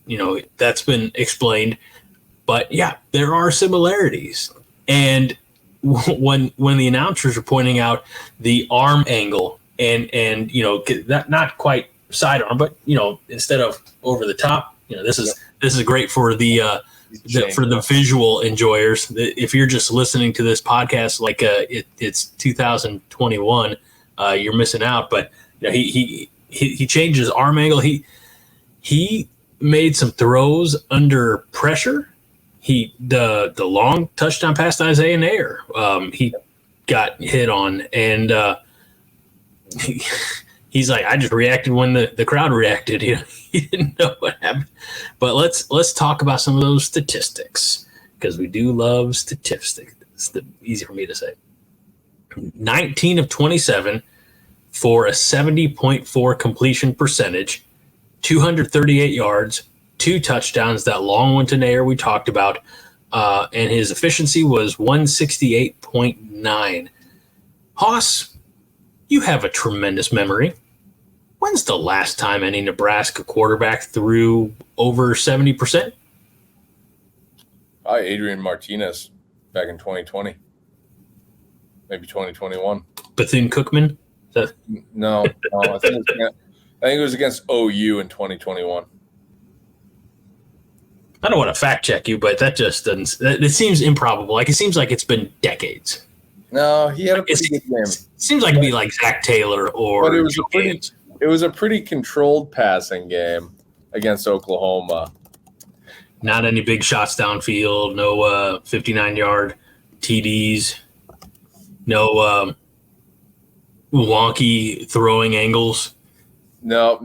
A: that's been explained. But yeah, there are similarities. And when the announcers are pointing out the arm angle and that not quite sidearm, but instead of over the top, this is great for for the visual enjoyers. If you're just listening to this podcast like it's 2021, you're missing out. But he changed his arm angle. He made some throws under pressure. The long touchdown pass to Isaiah Neyor, he got hit on, and he's like, I just reacted when the crowd reacted. He didn't know what happened. But let's talk about some of those statistics, because we do love statistics. It's easy for me to say. 19 of 27 for a 70.4 completion percentage, 238 yards, 2 touchdowns. That long one to Neyor we talked about, and his efficiency was 168.9. Hoss, you have a tremendous memory. When's the last time any Nebraska quarterback threw over 70%?
B: Adrian Martinez back in 2020, maybe 2021.
A: Bethune-Cookman?
B: No, I think it was against OU in 2021.
A: I don't want to fact check you, but that just doesn't. It seems improbable. Like, it seems like it's been decades.
B: No, he had a pretty good game.
A: Seems like it'd be like Zach Taylor or.
B: But it was a pretty controlled passing game against Oklahoma.
A: Not any big shots downfield. No 59-yard TDs. No wonky throwing angles.
B: No,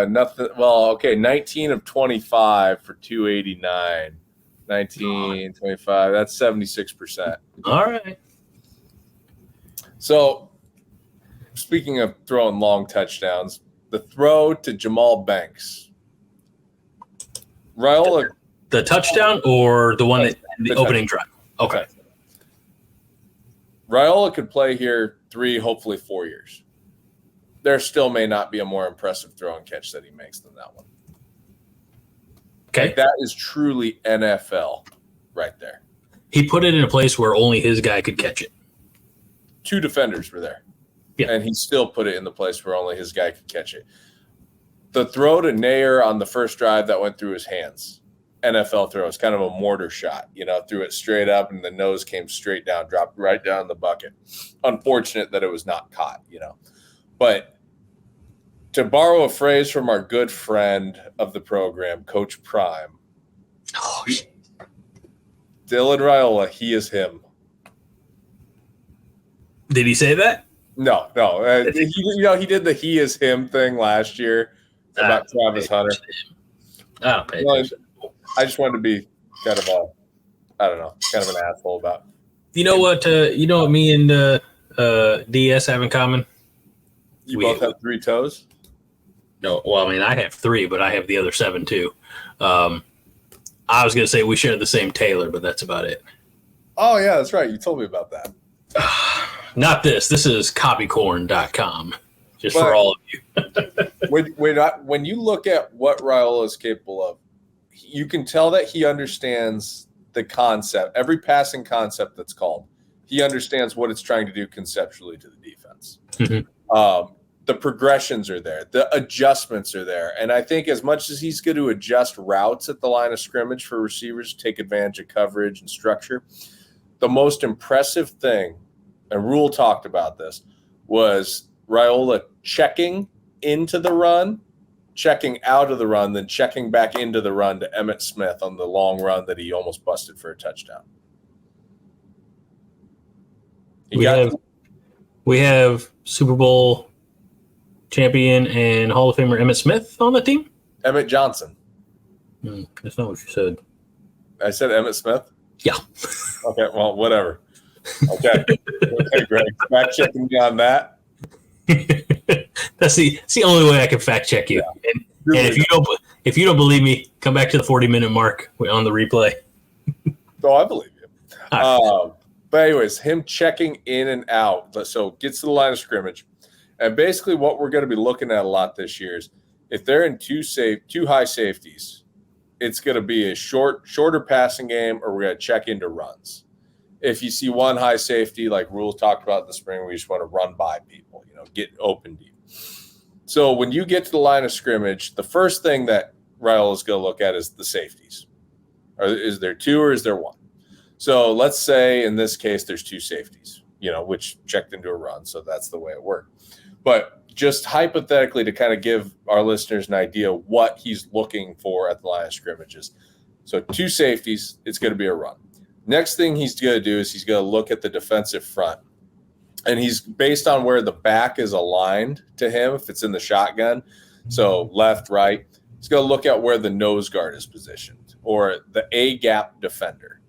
B: nothing. Well, okay, 19 of 25 for 289. 19, 25, that's 76%.
A: All right.
B: So, speaking of throwing long touchdowns, the throw to Jahmal Banks. Raiola.
A: The touchdown or the one the opening drive? Okay.
B: Raiola could play here 3, hopefully 4 years. There still may not be a more impressive throw and catch that he makes than that one.
A: Okay.
B: Like, that is truly NFL right there.
A: He put it in a place where only his guy could catch it.
B: 2 defenders were there.
A: Yeah.
B: And he still put it in the place where only his guy could catch it. The throw to Neyor on the first drive that went through his hands, NFL throw, is kind of a mortar shot. Threw it straight up and the nose came straight down, dropped right down in the bucket. Unfortunate that it was not caught, But to borrow a phrase from our good friend of the program, Coach Prime, Dylan Raiola, he is him.
A: Did he say that?
B: No. He did the he is him thing last year about Travis Hunter.
A: I
B: just wanted to be kind of an asshole about.
A: You know what me and DS have in common?
B: You both have 3 toes?
A: No, well, I have 3, but I have the other 7 too. I was going to say we share the same tailor, but that's about it.
B: Oh, yeah, that's right. You told me about that.
A: Not this. This is copycorn.com, just for all of you.
B: when you look at what Raiola is capable of, you can tell that he understands the concept, every passing concept that's called. He understands what it's trying to do conceptually to the defense.
A: Mm-hmm.
B: The progressions are there. The adjustments are there. And I think as much as he's going to adjust routes at the line of scrimmage for receivers to take advantage of coverage and structure, the most impressive thing, and Rule talked about this, was Raiola checking into the run, checking out of the run, then checking back into the run to Emmett Smith on the long run that he almost busted for a touchdown.
A: We have Super Bowl champion and Hall of Famer Emmett Smith on the team?
B: Emmett Johnson.
A: That's not what you said.
B: I said Emmett Smith?
A: Yeah.
B: Okay, well, whatever. Okay. Okay, Greg. Fact checking me on that.
A: That's the only way I can fact check you. Yeah. And if you don't believe me, come back to the 40-minute mark on the replay.
B: Oh, I believe you. Right. But anyways, him checking in and out. So gets to the line of scrimmage. And basically what we're going to be looking at a lot this year is if they're in two high safeties, it's going to be a shorter passing game, or we're going to check into runs. If you see one high safety, like Rule talked about in the spring, we just want to run by people, get open deep. So when you get to the line of scrimmage, the first thing that Raiola is going to look at is the safeties. Is there two or is there one? So let's say in this case there's two safeties, which checked into a run. So that's the way it worked. But just hypothetically, to kind of give our listeners an idea what he's looking for at the line of scrimmages. So two safeties, it's going to be a run. Next thing he's going to do is he's going to look at the defensive front. And he's based on where the back is aligned to him, if it's in the shotgun, so left, right, he's going to look at where the nose guard is positioned or the A-gap defender.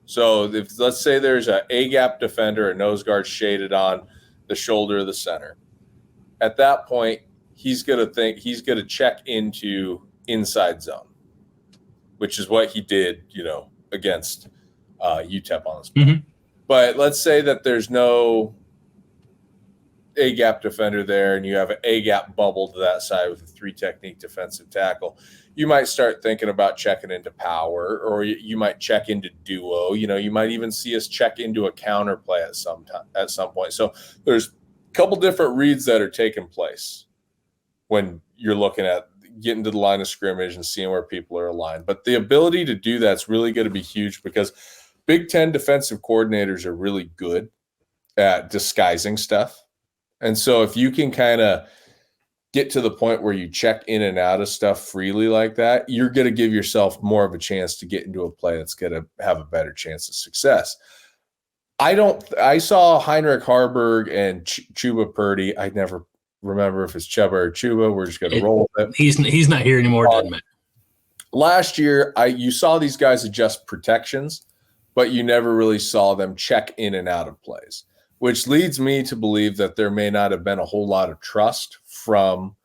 B: So if let's say there's an A-gap defender, a nose guard shaded on the shoulder of the center. At that point, he's going to check into inside zone, which is what he did, against UTEP on this. Mm-hmm. But let's say that there's no A-gap defender there and you have an A-gap bubble to that side with a 3-technique defensive tackle. You might start thinking about checking into power, or you might check into duo. You might even see us check into a counter play at some point. So there's a couple different reads that are taking place when you're looking at getting to the line of scrimmage and seeing where people are aligned. But the ability to do that's really going to be huge because Big Ten defensive coordinators are really good at disguising stuff. And so if you can kind of get to the point where you check in and out of stuff freely like that, you're going to give yourself more of a chance to get into a play that's going to have a better chance of success. I saw Heinrich Harburg and Chuba Purdy. I never remember if it's Chuba or Chuba. We're just going to roll with it.
A: He's not here anymore, doesn't it?
B: Last year, you saw these guys adjust protections, but you never really saw them check in and out of plays, which leads me to believe that there may not have been a whole lot of trust from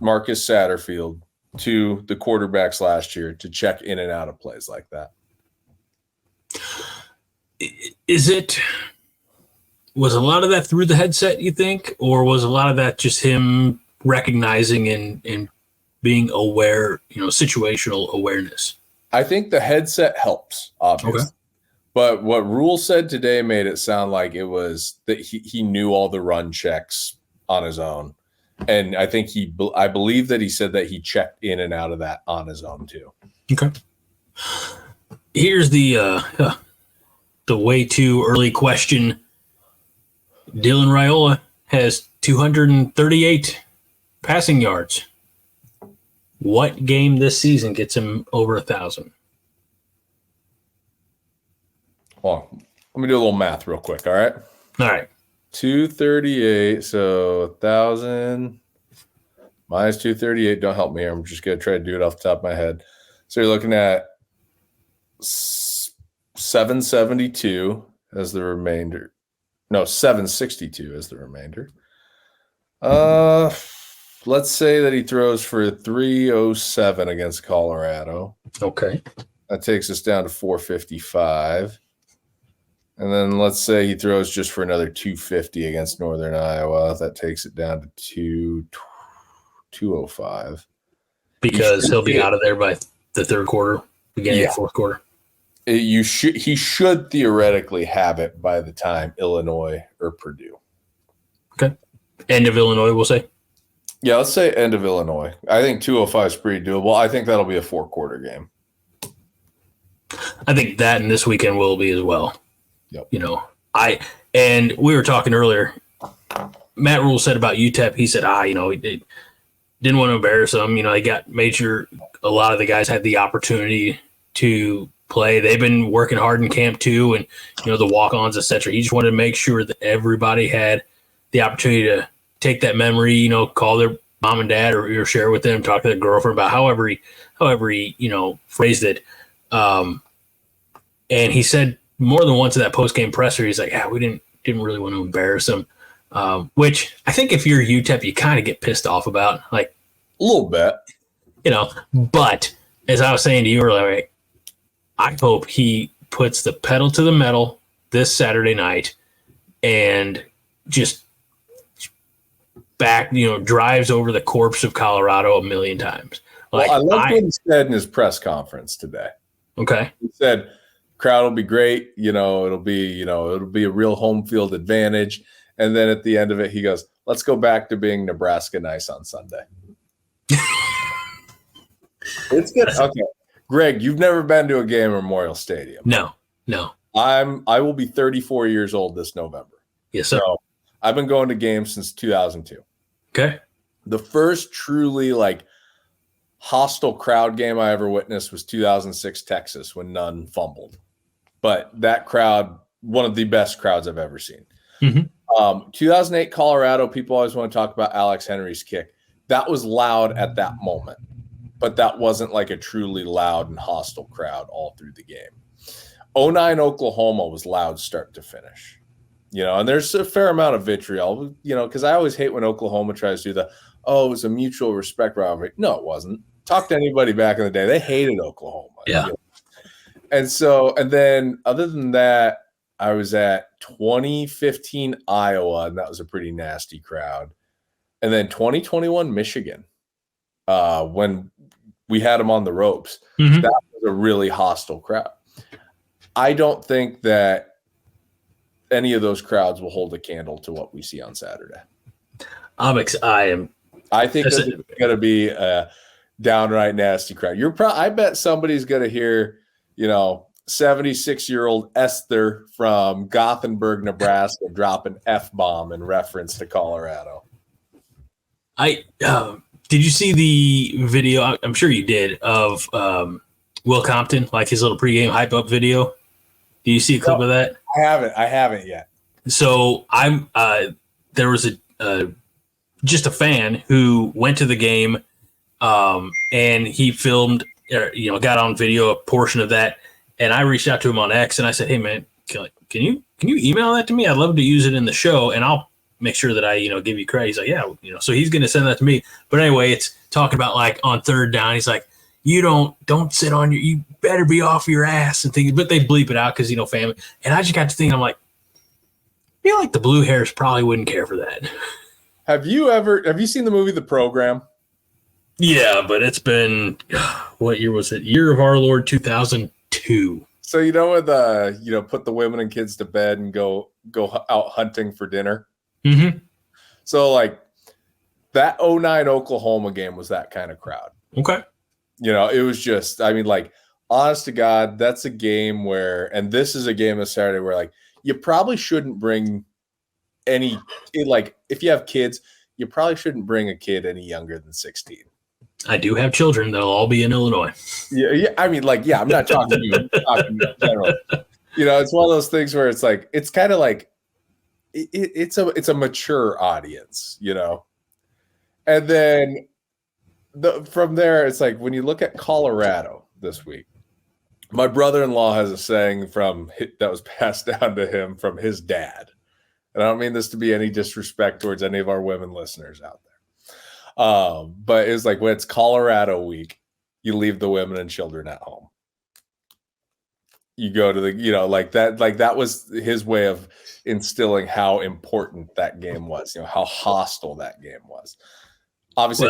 B: Marcus Satterfield to the quarterbacks last year to check in and out of plays like that.
A: Was a lot of that through the headset, you think, or was a lot of that just him recognizing and being aware, situational awareness?
B: I think the headset helps, obviously. Okay. But what Rule said today made it sound like it was that he knew all the run checks on his own. And I think I believe that he said that he checked in and out of that on his own too.
A: Okay. Here's the way too early question. Dylan Raiola has 238 passing yards. What game this season gets him over 1,000?
B: Hold on. Let me do a little math real quick, all right?
A: All right.
B: 238, so 1,000 minus 238. Don't help me here. I'm just going to try to do it off the top of my head. So you're looking at 772 as the remainder. No, 762 as the remainder. Let's say that he throws for 307 against Colorado.
A: Okay.
B: That takes us down to 455. And then let's say he throws just for another 250 against Northern Iowa. That takes it down to 205.
A: Because he'll be out of there by the third quarter, beginning of fourth quarter.
B: He should theoretically have it by the time Illinois or Purdue.
A: Okay. End of Illinois, we'll say.
B: Yeah, let's say end of Illinois. I think 205 is pretty doable. I think that'll be a 4-quarter game.
A: I think that and this weekend will be as well.
B: Yep.
A: And we were talking earlier, Matt Rule said about UTEP, he said, he didn't want to embarrass them. They made sure a lot of the guys had the opportunity to play. They've been working hard in camp too, and the walk-ons, etc. He just wanted to make sure that everybody had the opportunity to take that memory, call their mom and dad or share it with them, talk to their girlfriend about however he phrased it. And he said more than once in that post-game presser, he's like, we didn't really want to embarrass them. Which I think if you're UTEP, you kind of get pissed off about, like
B: a little bit,
A: But as I was saying to you earlier, I hope he puts the pedal to the metal this Saturday night and just drives over the corpse of Colorado a million times.
B: I love what he said in his press conference today.
A: Okay,
B: he said, "Crowd will be great. It'll be a real home field advantage." And then at the end of it, he goes, "Let's go back to being Nebraska nice on Sunday." It's good. Okay. Greg, you've never been to a game at Memorial Stadium.
A: No.
B: I will be 34 years old this November.
A: Yes, sir.
B: So I've been going to games since 2002.
A: Okay.
B: The first truly hostile crowd game I ever witnessed was 2006 Texas when none fumbled. But that crowd, one of the best crowds I've ever seen.
A: Mm-hmm.
B: 2008 Colorado, people always want to talk about Alex Henry's kick. That was loud at that moment, but that wasn't like a truly loud and hostile crowd all through the game. 2009 Oklahoma was loud start to finish, and there's a fair amount of vitriol, because I always hate when Oklahoma tries to do it was a mutual respect rivalry. No, it wasn't. Talk to anybody back in the day. They hated Oklahoma.
A: Yeah.
B: And then other than that, I was at 2015 Iowa, and that was a pretty nasty crowd. And then 2021 Michigan, when we had them on the ropes,
A: mm-hmm.
B: That was a really hostile crowd. I don't think that any of those crowds will hold a candle to what we see on Saturday.
A: I
B: think it's going to be a downright nasty crowd. I bet somebody's going to hear, 76-year-old Esther from Gothenburg, Nebraska, drop an F-bomb in reference to Colorado.
A: Did you see the video? I'm sure you did, of Will Compton, like his little pregame hype up video. Do you see a clip of that?
B: I haven't yet.
A: So there was just a fan who went to the game, and he filmed, got on video a portion of that. And I reached out to him on X and I said, "Hey man, can you email that to me? I'd love to use it in the show, and I'll make sure that I give you credit." He's like, "Yeah," so he's going to send that to me. But anyway, it's talking about on third down. He's like, "You don't sit on you better be off your ass," and things. But they bleep it out because family. And I just got to thinking, I'm like, I feel like the blue hairs probably wouldn't care for that.
B: Have you seen the movie The Program?
A: Yeah, but it's been, what year was it? Year of our Lord 2002.
B: So when put the women and kids to bed and go out hunting for dinner.
A: Mm-hmm.
B: So that 2009 Oklahoma game was that kind of crowd.
A: Okay.
B: It was just, honest to God, that's a game and this is a game this Saturday where you probably shouldn't bring if you have kids, you probably shouldn't bring a kid any younger than 16.
A: I do have children. They'll all be in Illinois.
B: Yeah. I'm not talking to you. I'm talking in general. It's one of those things where it's it's kind of it's a mature audience, and then from there, it's when you look at Colorado this week, my brother-in-law has a saying that was passed down to him from his dad. And I don't mean this to be any disrespect towards any of our women listeners out there. But it's when it's Colorado week, you leave the women and children at home. You go to that was his way of instilling how important that game was, how hostile that game was. Obviously,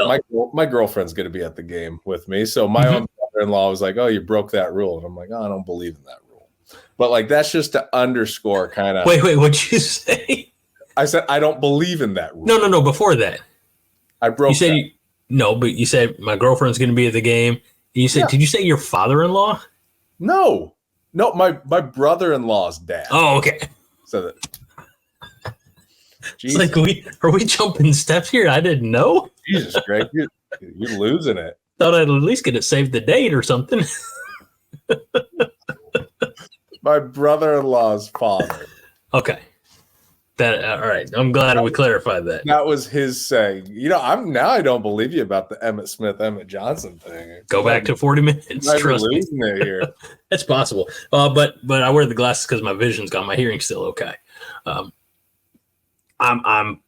B: my girlfriend's going to be at the game with me. So my own brother-in-law was like, "Oh, you broke that rule." And I'm like, "Oh, I don't believe in that rule." But that's just to underscore kind of.
A: Wait, what'd you say?
B: I said, I don't believe in that rule.
A: No. Before that.
B: I broke.
A: You said but you said my girlfriend's going to be at the game. You said, Did you say your father-in-law?
B: No, my brother-in-law's dad.
A: Oh, okay.
B: So
A: It's like, are we jumping steps here? I didn't know.
B: Jesus, Greg, you're losing it.
A: Thought I'd at least get it saved the date or something.
B: My brother-in-law's father.
A: Okay. All right. I'm glad we clarified that.
B: That was his saying. I don't believe you about the Emmett Johnson thing.
A: Go back to 40 minutes. Trust me.
B: It here.
A: It's possible. But I wear the glasses because my vision's gone. My hearing's still okay. I'm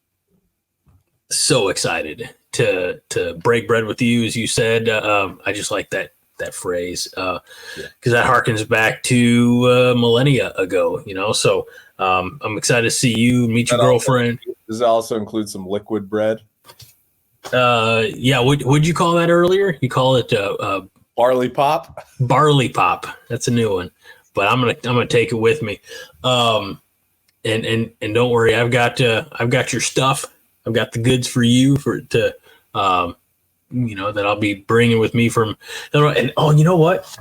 A: so excited to break bread with you, as you said. I just like that phrase because that harkens back to millennia ago. So I'm excited to see you meet your girlfriend.
B: Does it also include some liquid bread?
A: Yeah. What'd you call that earlier? You call it
B: barley pop.
A: Barley pop. That's a new one, but I'm gonna take it with me. And don't worry, I've got your stuff. I've got the goods for you that I'll be bringing with me from. And you know what?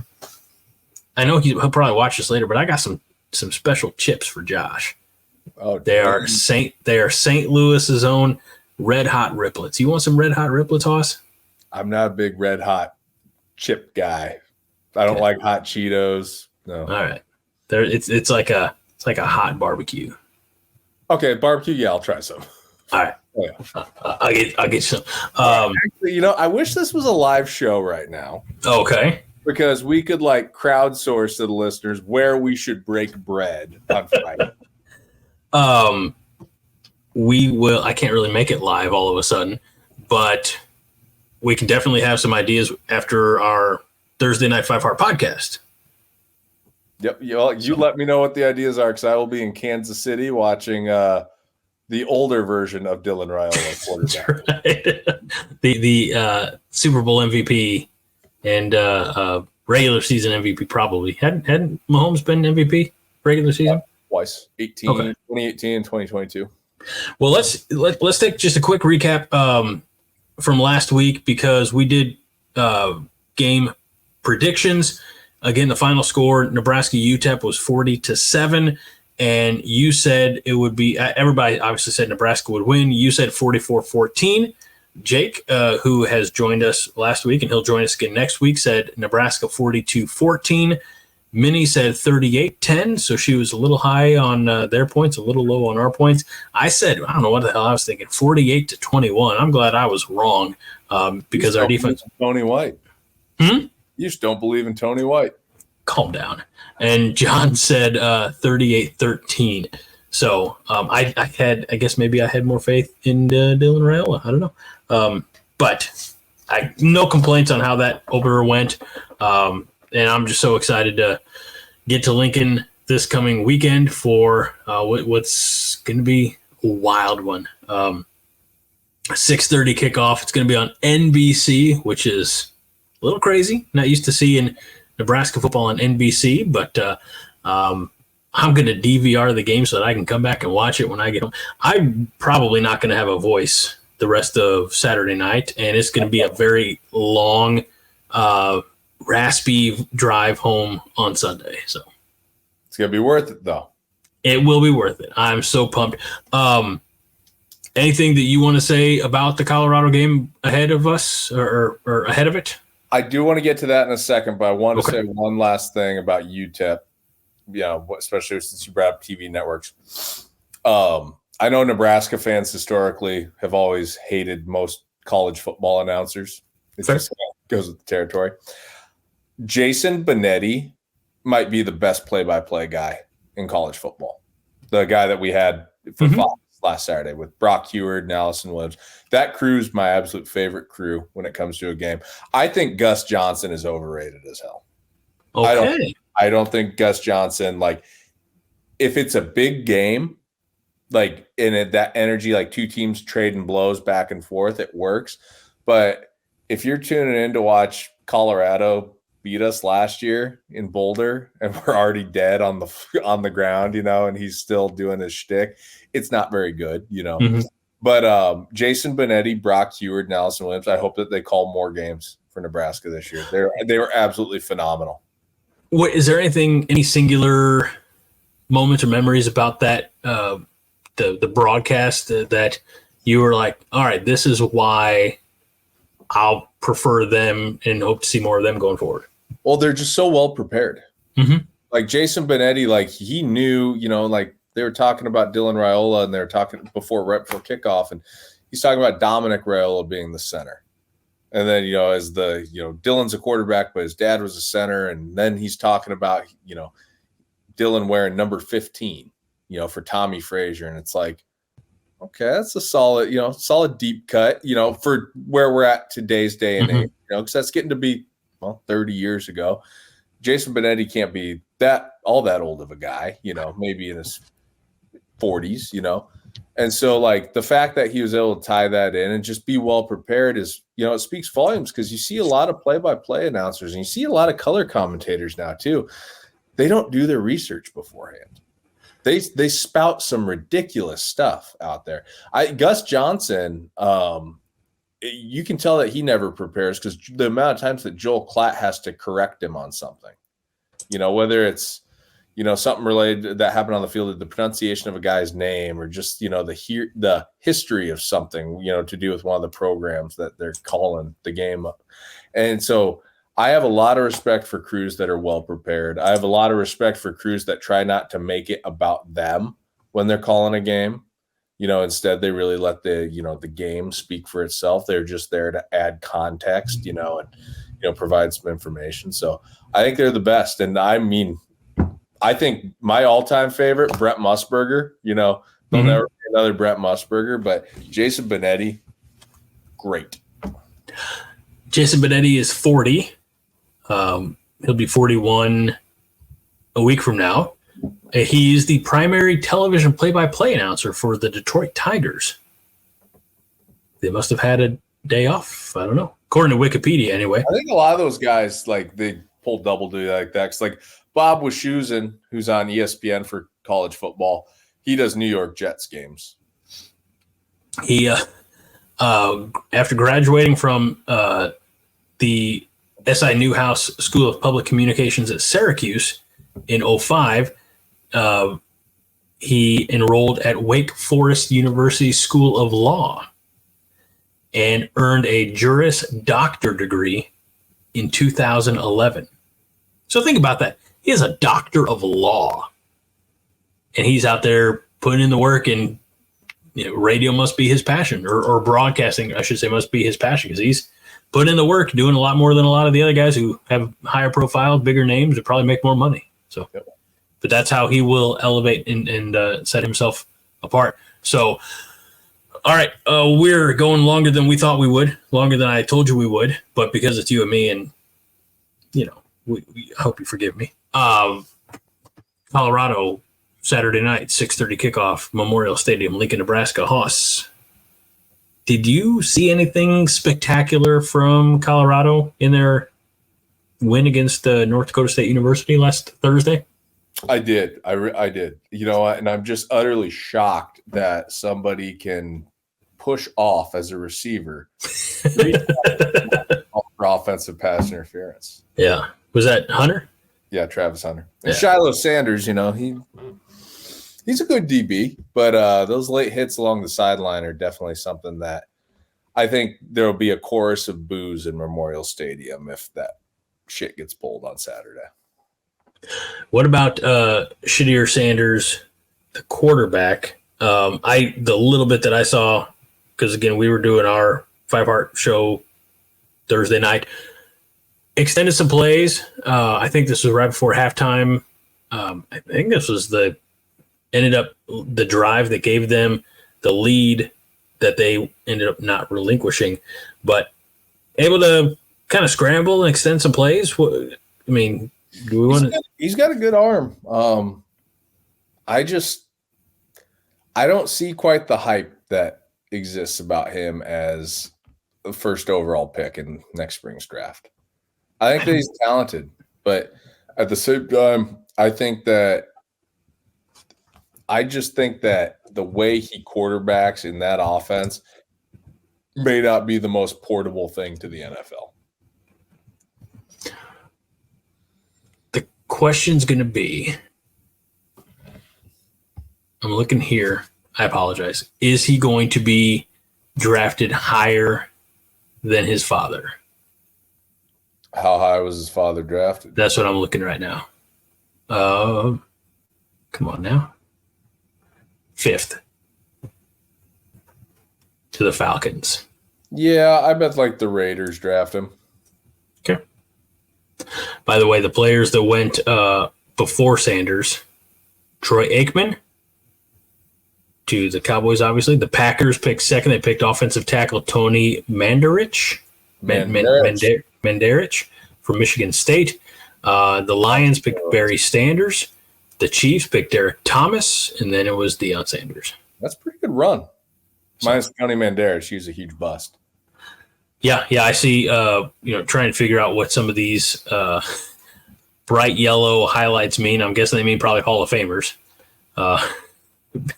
A: I know he'll probably watch this later, but I got some special chips for Josh.
B: Oh,
A: they are St. Louis's own Red Hot Riplets. You want some Red Hot Riplets, Hoss?
B: I'm not a big Red Hot chip guy. I don't like hot Cheetos. No.
A: All right. It's like a hot barbecue.
B: Okay, barbecue. Yeah, I'll try some.
A: All right.
B: Oh, yeah.
A: I'll get some.
B: Actually, I wish this was a live show right now.
A: Okay.
B: Because we could crowdsource to the listeners where we should break bread on Friday.
A: We will. I can't really make it live all of a sudden, but we can definitely have some ideas after our Thursday Night 5-Heart podcast.
B: Yep. You let me know what the ideas are, because I will be in Kansas City watching the older version of Dylan Raiola quarterback.
A: Right. the Super Bowl MVP and regular season MVP probably. Hadn't Mahomes been MVP regular season?
B: Twice. 2018 and 2022.
A: Well, let's take just a quick recap from last week, because we did game predictions. Again, the final score, Nebraska UTEP, was 40-7, and you said it would be. Everybody obviously said Nebraska would win. You said 44-14. Jake, who has joined us last week and he'll join us again next week, said Nebraska 42-14. Minnie said 38-10, so she was a little high on their points, a little low on our points. I said, I don't know what the hell I was thinking, 48-21. I'm glad I was wrong because our defense.
B: Tony White. You just don't believe in Tony White.
A: Calm down. And John said 38-13. So I guess maybe I had more faith in Dylan Raiola. I don't know. But no complaints on how that opener went. And I'm just so excited to get to Lincoln this coming weekend for what's going to be a wild one. 6:30 kickoff. It's going to be on NBC, which is a little crazy. Not used to seeing Nebraska football on NBC, but I'm going to DVR the game so that I can come back and watch it when I get home. I'm probably not going to have a voice the rest of Saturday night, and it's going to be a very long, raspy drive home on Sunday. So
B: it's going to be worth it, though.
A: It will be worth it. I'm so pumped. Anything that you want to say about the Colorado game ahead of us or ahead of it?
B: I do want to get to that in a second, but I want to say one last thing about UTEP, especially since you brought up TV networks. I know Nebraska fans historically have always hated most college football announcers. It just goes with the territory. Jason Benetti might be the best play-by-play guy in college football. The guy that we had for Fox last Saturday with Brock Heward and Allison Williams. That crew's my absolute favorite crew when it comes to a game. I think Gus Johnson is overrated as hell.
A: Okay.
B: I don't think Gus Johnson, if it's a big game, in that energy, two teams trading blows back and forth, it works. But if you're tuning in to watch Colorado beat us last year in Boulder and we're already dead on the ground, and he's still doing his shtick, it's not very good, But Jason Benetti, Brock Heward, and Allison Williams, I hope that they call more games for Nebraska this year. They were absolutely phenomenal.
A: What is there any singular moments or memories about that the broadcast that you were like, all right, this is why I'll prefer them and hope to see more of them going forward?
B: Well, they're just so well prepared.
A: Mm-hmm.
B: Like Jason Benetti, like he knew, like they were talking about Dylan Raiola, and they were talking right before kickoff, and he's talking about Dominic Raiola being the center. And then, as Dylan's a quarterback, but his dad was a center. And then he's talking about, Dylan wearing number 15, for Tommy Frazier. And it's like, okay, that's a solid deep cut, for where we're at today's day and age, because that's getting to be, 30 years ago. Jason Benetti can't be all that old of a guy, maybe in his 40s, And so, like, the fact that he was able to tie that in and just be well prepared is, it speaks volumes, because you see a lot of play-by-play announcers and you see a lot of color commentators now too. They don't do their research beforehand. They spout some ridiculous stuff out there. Gus Johnson, you can tell that he never prepares, because the amount of times that Joel Klatt has to correct him on something, whether it's something related that happened on the field, the pronunciation of a guy's name, or just, the history of something, to do with one of the programs that they're calling the game up. And so I have a lot of respect for crews that are well prepared. I have a lot of respect for crews that try not to make it about them when they're calling a game. Instead they really let the game speak for itself. They're just there to add context, and provide some information. So I think they're the best. And I think my all-time favorite, Brett Musburger, there'll never be another Brett Musburger, but Jason Benetti, great.
A: Jason Benetti is 40. He'll be 41 a week from now. He is the primary television play-by-play announcer for the Detroit Tigers. They must have had a day off. I don't know. According to Wikipedia, anyway.
B: I think a lot of those guys, like, they pull double duty like that. 'Cause, like, Bob Wischusen, who's on ESPN for college football, he does New York Jets games.
A: He, after graduating from the S.I. Newhouse School of Public Communications at Syracuse in 2005, he enrolled at Wake Forest University School of Law and earned a Juris Doctor degree in 2011. So think about that. He is a doctor of law, and he's out there putting in the work, and radio must be his passion, or broadcasting, I should say, must be his passion, because he's putting in the work, doing a lot more than a lot of the other guys who have higher profile, bigger names, and probably make more money. So, but that's how he will elevate and set himself apart. So, all right, we're going longer than we thought we would, longer than I told you we would, but because it's you and me, and I hope you forgive me. Colorado, Saturday night, 6:30 kickoff, Memorial Stadium, Lincoln, Nebraska, Hoss. Did you see anything spectacular from Colorado in their win against North Dakota State University last Thursday?
B: I did. I did. And I'm just utterly shocked that somebody can push off as a receiver for offensive pass interference.
A: Yeah. Was that Hunter?
B: Yeah, Travis Hunter. And Shiloh Sanders, he's a good DB, but those late hits along the sideline are definitely something that I think there will be a chorus of boos in Memorial Stadium if that shit gets pulled on Saturday.
A: What about Shadir Sanders, the quarterback? The little bit that I saw, because again, we were doing our 5-part show Thursday night, extended some plays. I think this was right before halftime. I think this was ended up the drive that gave them the lead that they ended up not relinquishing, but able to kind of scramble and extend some plays. Do we want to?
B: He's got a good arm. I don't see quite the hype that exists about him as the first overall pick in next spring's draft. I think that he's talented, but at the same time, I just think that the way he quarterbacks in that offense may not be the most portable thing to the NFL.
A: The question's going to be, I'm looking here. I apologize. Is he going to be drafted higher than his father?
B: How high was his father drafted?
A: That's what I'm looking right now. Come on now. 5th to the Falcons.
B: Yeah, I bet like the Raiders draft him.
A: Okay. By the way, the players that went before Sanders, Troy Aikman to the Cowboys, obviously. The Packers picked second. They picked offensive tackle Tony Mandarich from Michigan State. The Lions picked Barry Sanders. The Chiefs picked Derek Thomas, and then it was Deion Sanders.
B: That's a pretty good run. Minus Tony Mandarich, he was a huge bust.
A: Yeah, I see. Trying to figure out what some of these bright yellow highlights mean. I'm guessing they mean probably Hall of Famers,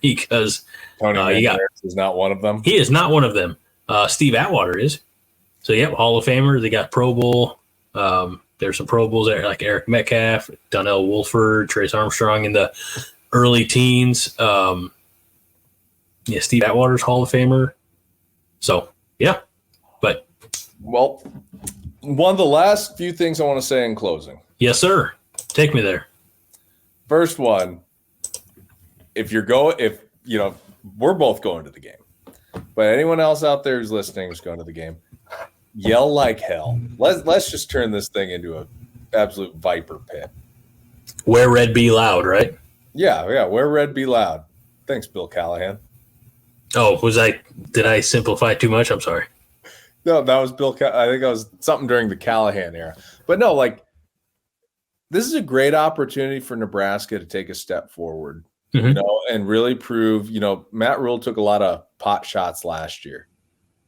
A: because
B: Tony Mandarich is not one of them.
A: He is not one of them. Steve Atwater is. So Hall of Famer. They got Pro Bowl. There's some Pro Bowls there, like Eric Metcalf, Donnell Wolford, Trace Armstrong in the early teens. Steve Atwater's Hall of Famer. So but.
B: Well, one of the last few things I want to say in closing.
A: Yes, sir. Take me there.
B: First one, we're both going to the game, but anyone else out there who's listening who's going to the game, yell like hell. Let's just turn this thing into an absolute viper pit.
A: Wear red, be loud, right?
B: Yeah. Wear red, be loud. Thanks, Bill Callahan.
A: Oh, did I simplify too much? I'm sorry.
B: No, that was Bill. I think that was something during the Callahan era. But no, this is a great opportunity for Nebraska to take a step forward, and really prove, Matt Rule took a lot of pot shots last year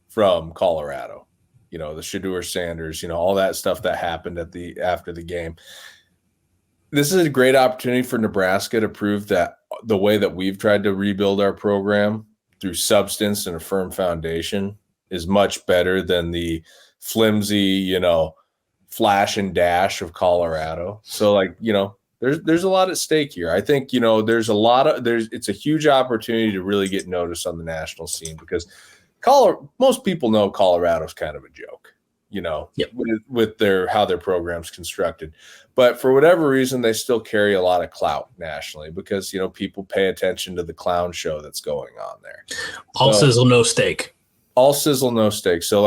B: from Colorado, the Shedeur Sanders, all that stuff that happened after the game. This is a great opportunity for Nebraska to prove that the way that we've tried to rebuild our program through substance and a firm foundation is much better than the flimsy, flash and dash of Colorado. So there's a lot at stake here. I think, it's a huge opportunity to really get noticed on the national scene because most people know Colorado's kind of a joke, with how their program's constructed. But for whatever reason, they still carry a lot of clout nationally because, people pay attention to the clown show that's going on there.
A: All sizzle, no steak.
B: All sizzle, no steak. So,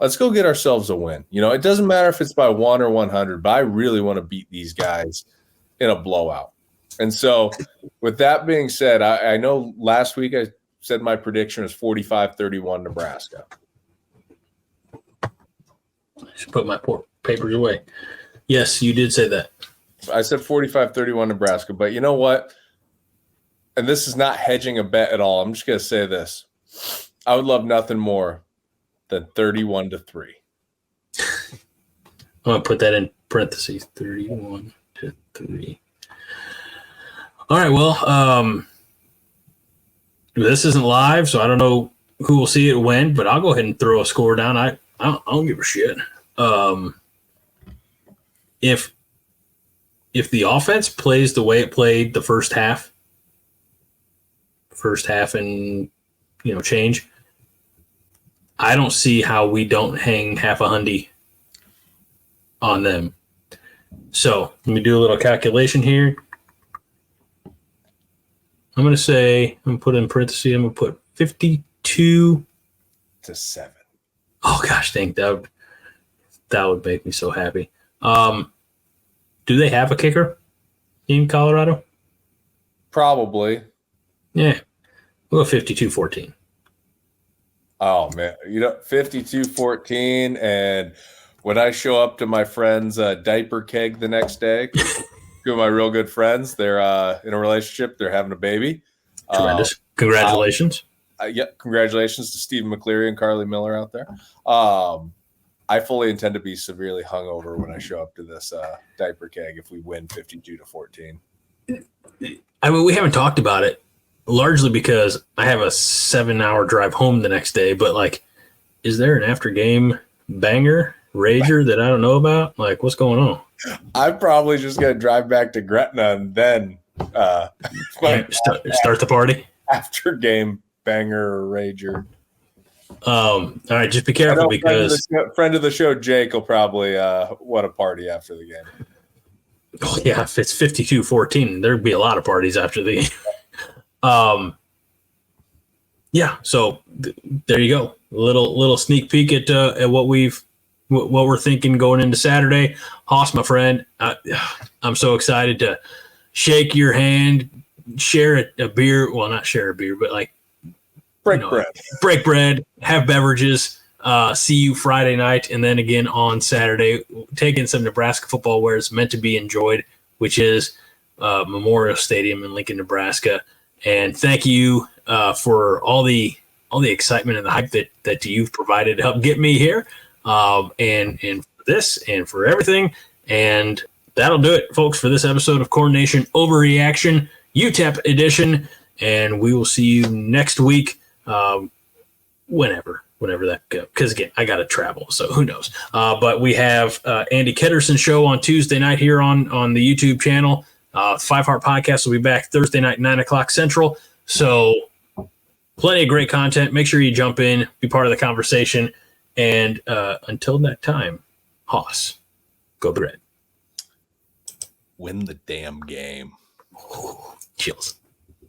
B: let's go get ourselves a win. It doesn't matter if it's by 1 or 100, but I really want to beat these guys in a blowout. And so, with that being said, I know last week I said my prediction was 45-31 Nebraska.
A: I should put my papers away. Yes, you did say that.
B: I said 45-31 Nebraska, but you know what? And this is not hedging a bet at all. I'm just going to say this. I would love nothing more than 31-3.
A: I'm going to put that in parentheses, 31-3. All right, well, this isn't live, so I don't know who will see it when, but I'll go ahead and throw a score down. I don't give a shit. If the offense plays the way it played the first half and change, I don't see how we don't hang half a hundy on them. So let me do a little calculation here. I'm going to put in parentheses, I'm going to put 52-7. Oh gosh, dang, that would make me so happy. Do they have a kicker in Colorado?
B: Probably.
A: Yeah. We'll go 52-14.
B: Oh, man. 52-14. And when I show up to my friend's diaper keg the next day, two of my real good friends, they're in a relationship. They're having a baby.
A: Tremendous. Congratulations.
B: Congratulations to Stephen McCleary and Carly Miller out there. I fully intend to be severely hungover when I show up to this diaper keg if we win 52-14.
A: I mean, we haven't talked about it largely because I have a 7-hour drive home the next day. But is there an after game banger rager that I don't know about? What's going on?
B: I'm probably just gonna drive back to Gretna and then
A: start the party.
B: after game banger or rager.
A: All right, just be careful because
B: friend of the show Jake will probably want a party after the game.
A: Oh yeah, if it's 52-14, there'd be a lot of parties after the game. Yeah, so there you go. A little sneak peek at what we're thinking going into Saturday. Hoss, my friend, I'm so excited to shake your hand, share a beer. Well, not share a beer, but like break bread, have beverages. See you Friday night, and then again on Saturday, taking some Nebraska football where it's meant to be enjoyed, which is Memorial Stadium in Lincoln, Nebraska. And thank you for all the excitement and the hype that you've provided to help get me here, and for this and for everything. And that'll do it, folks, for this episode of CornNation Overreaction UTEP edition. And we will see you next week, whenever that goes. Because again, I got to travel, so who knows? But we have Andy Ketterson show on Tuesday night here on the YouTube channel. 5 Heart Podcast will be back Thursday night, 9:00 Central. So plenty of great content. Make sure you jump in, be part of the conversation. And until that time, Hoss, go Red.
B: Win the damn game.
A: Chills.